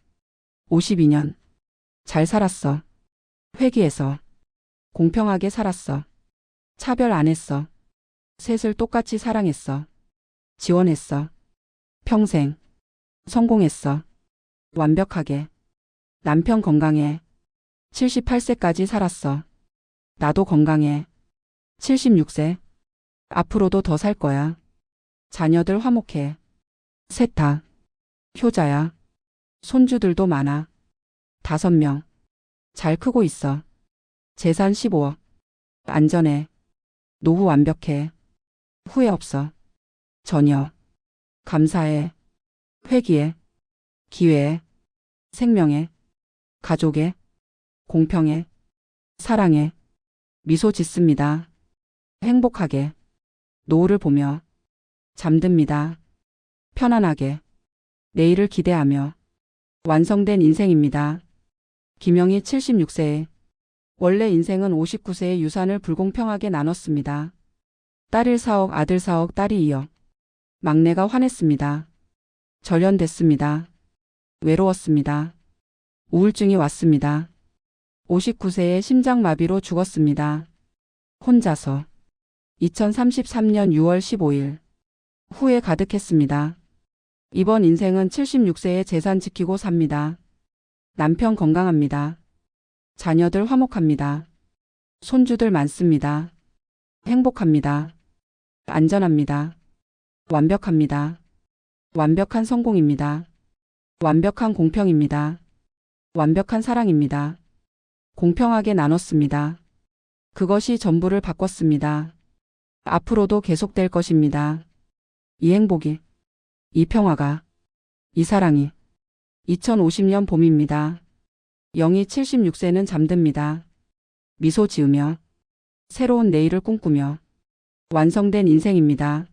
52년. 잘 살았어. 회귀해서. 공평하게 살았어. 차별 안 했어. 셋을 똑같이 사랑했어. 지원했어. 평생. 성공했어. 완벽하게. 남편 건강해. 78세까지 살았어. 나도 건강해. 76세. 앞으로도 더 살 거야. 자녀들 화목해. 셋 다. 효자야. 손주들도 많아. 5명. 잘 크고 있어. 재산 15억. 안전해. 노후 완벽해. 후회 없어. 전혀. 감사해. 회기에. 기회에. 생명에. 가족에. 공평에. 사랑에. 미소 짓습니다. 행복하게. 노을을 보며. 잠듭니다. 편안하게. 내일을 기대하며. 완성된 인생입니다. 김영희 76세에. 원래 인생은 59세에 유산을 불공평하게 나눴습니다. 딸 4억, 아들 4억, 딸이 2억. 막내가 화냈습니다. 절연됐습니다. 외로웠습니다. 우울증이 왔습니다. 59세에 심장마비로 죽었습니다. 혼자서. 2033년 6월 15일. 후회 가득했습니다. 이번 인생은 76세에 재산 지키고 삽니다. 남편 건강합니다. 자녀들 화목합니다. 손주들 많습니다. 행복합니다. 안전합니다. 완벽합니다. 완벽한 성공입니다. 완벽한 공평입니다. 완벽한 사랑입니다. 공평하게 나눴습니다. 그것이 전부를 바꿨습니다. 앞으로도 계속될 것입니다. 이 행복이, 이 평화가, 이 사랑이. 2050년 봄입니다. 영희 76세는 잠듭니다. 미소 지으며 새로운 내일을 꿈꾸며 완성된 인생입니다.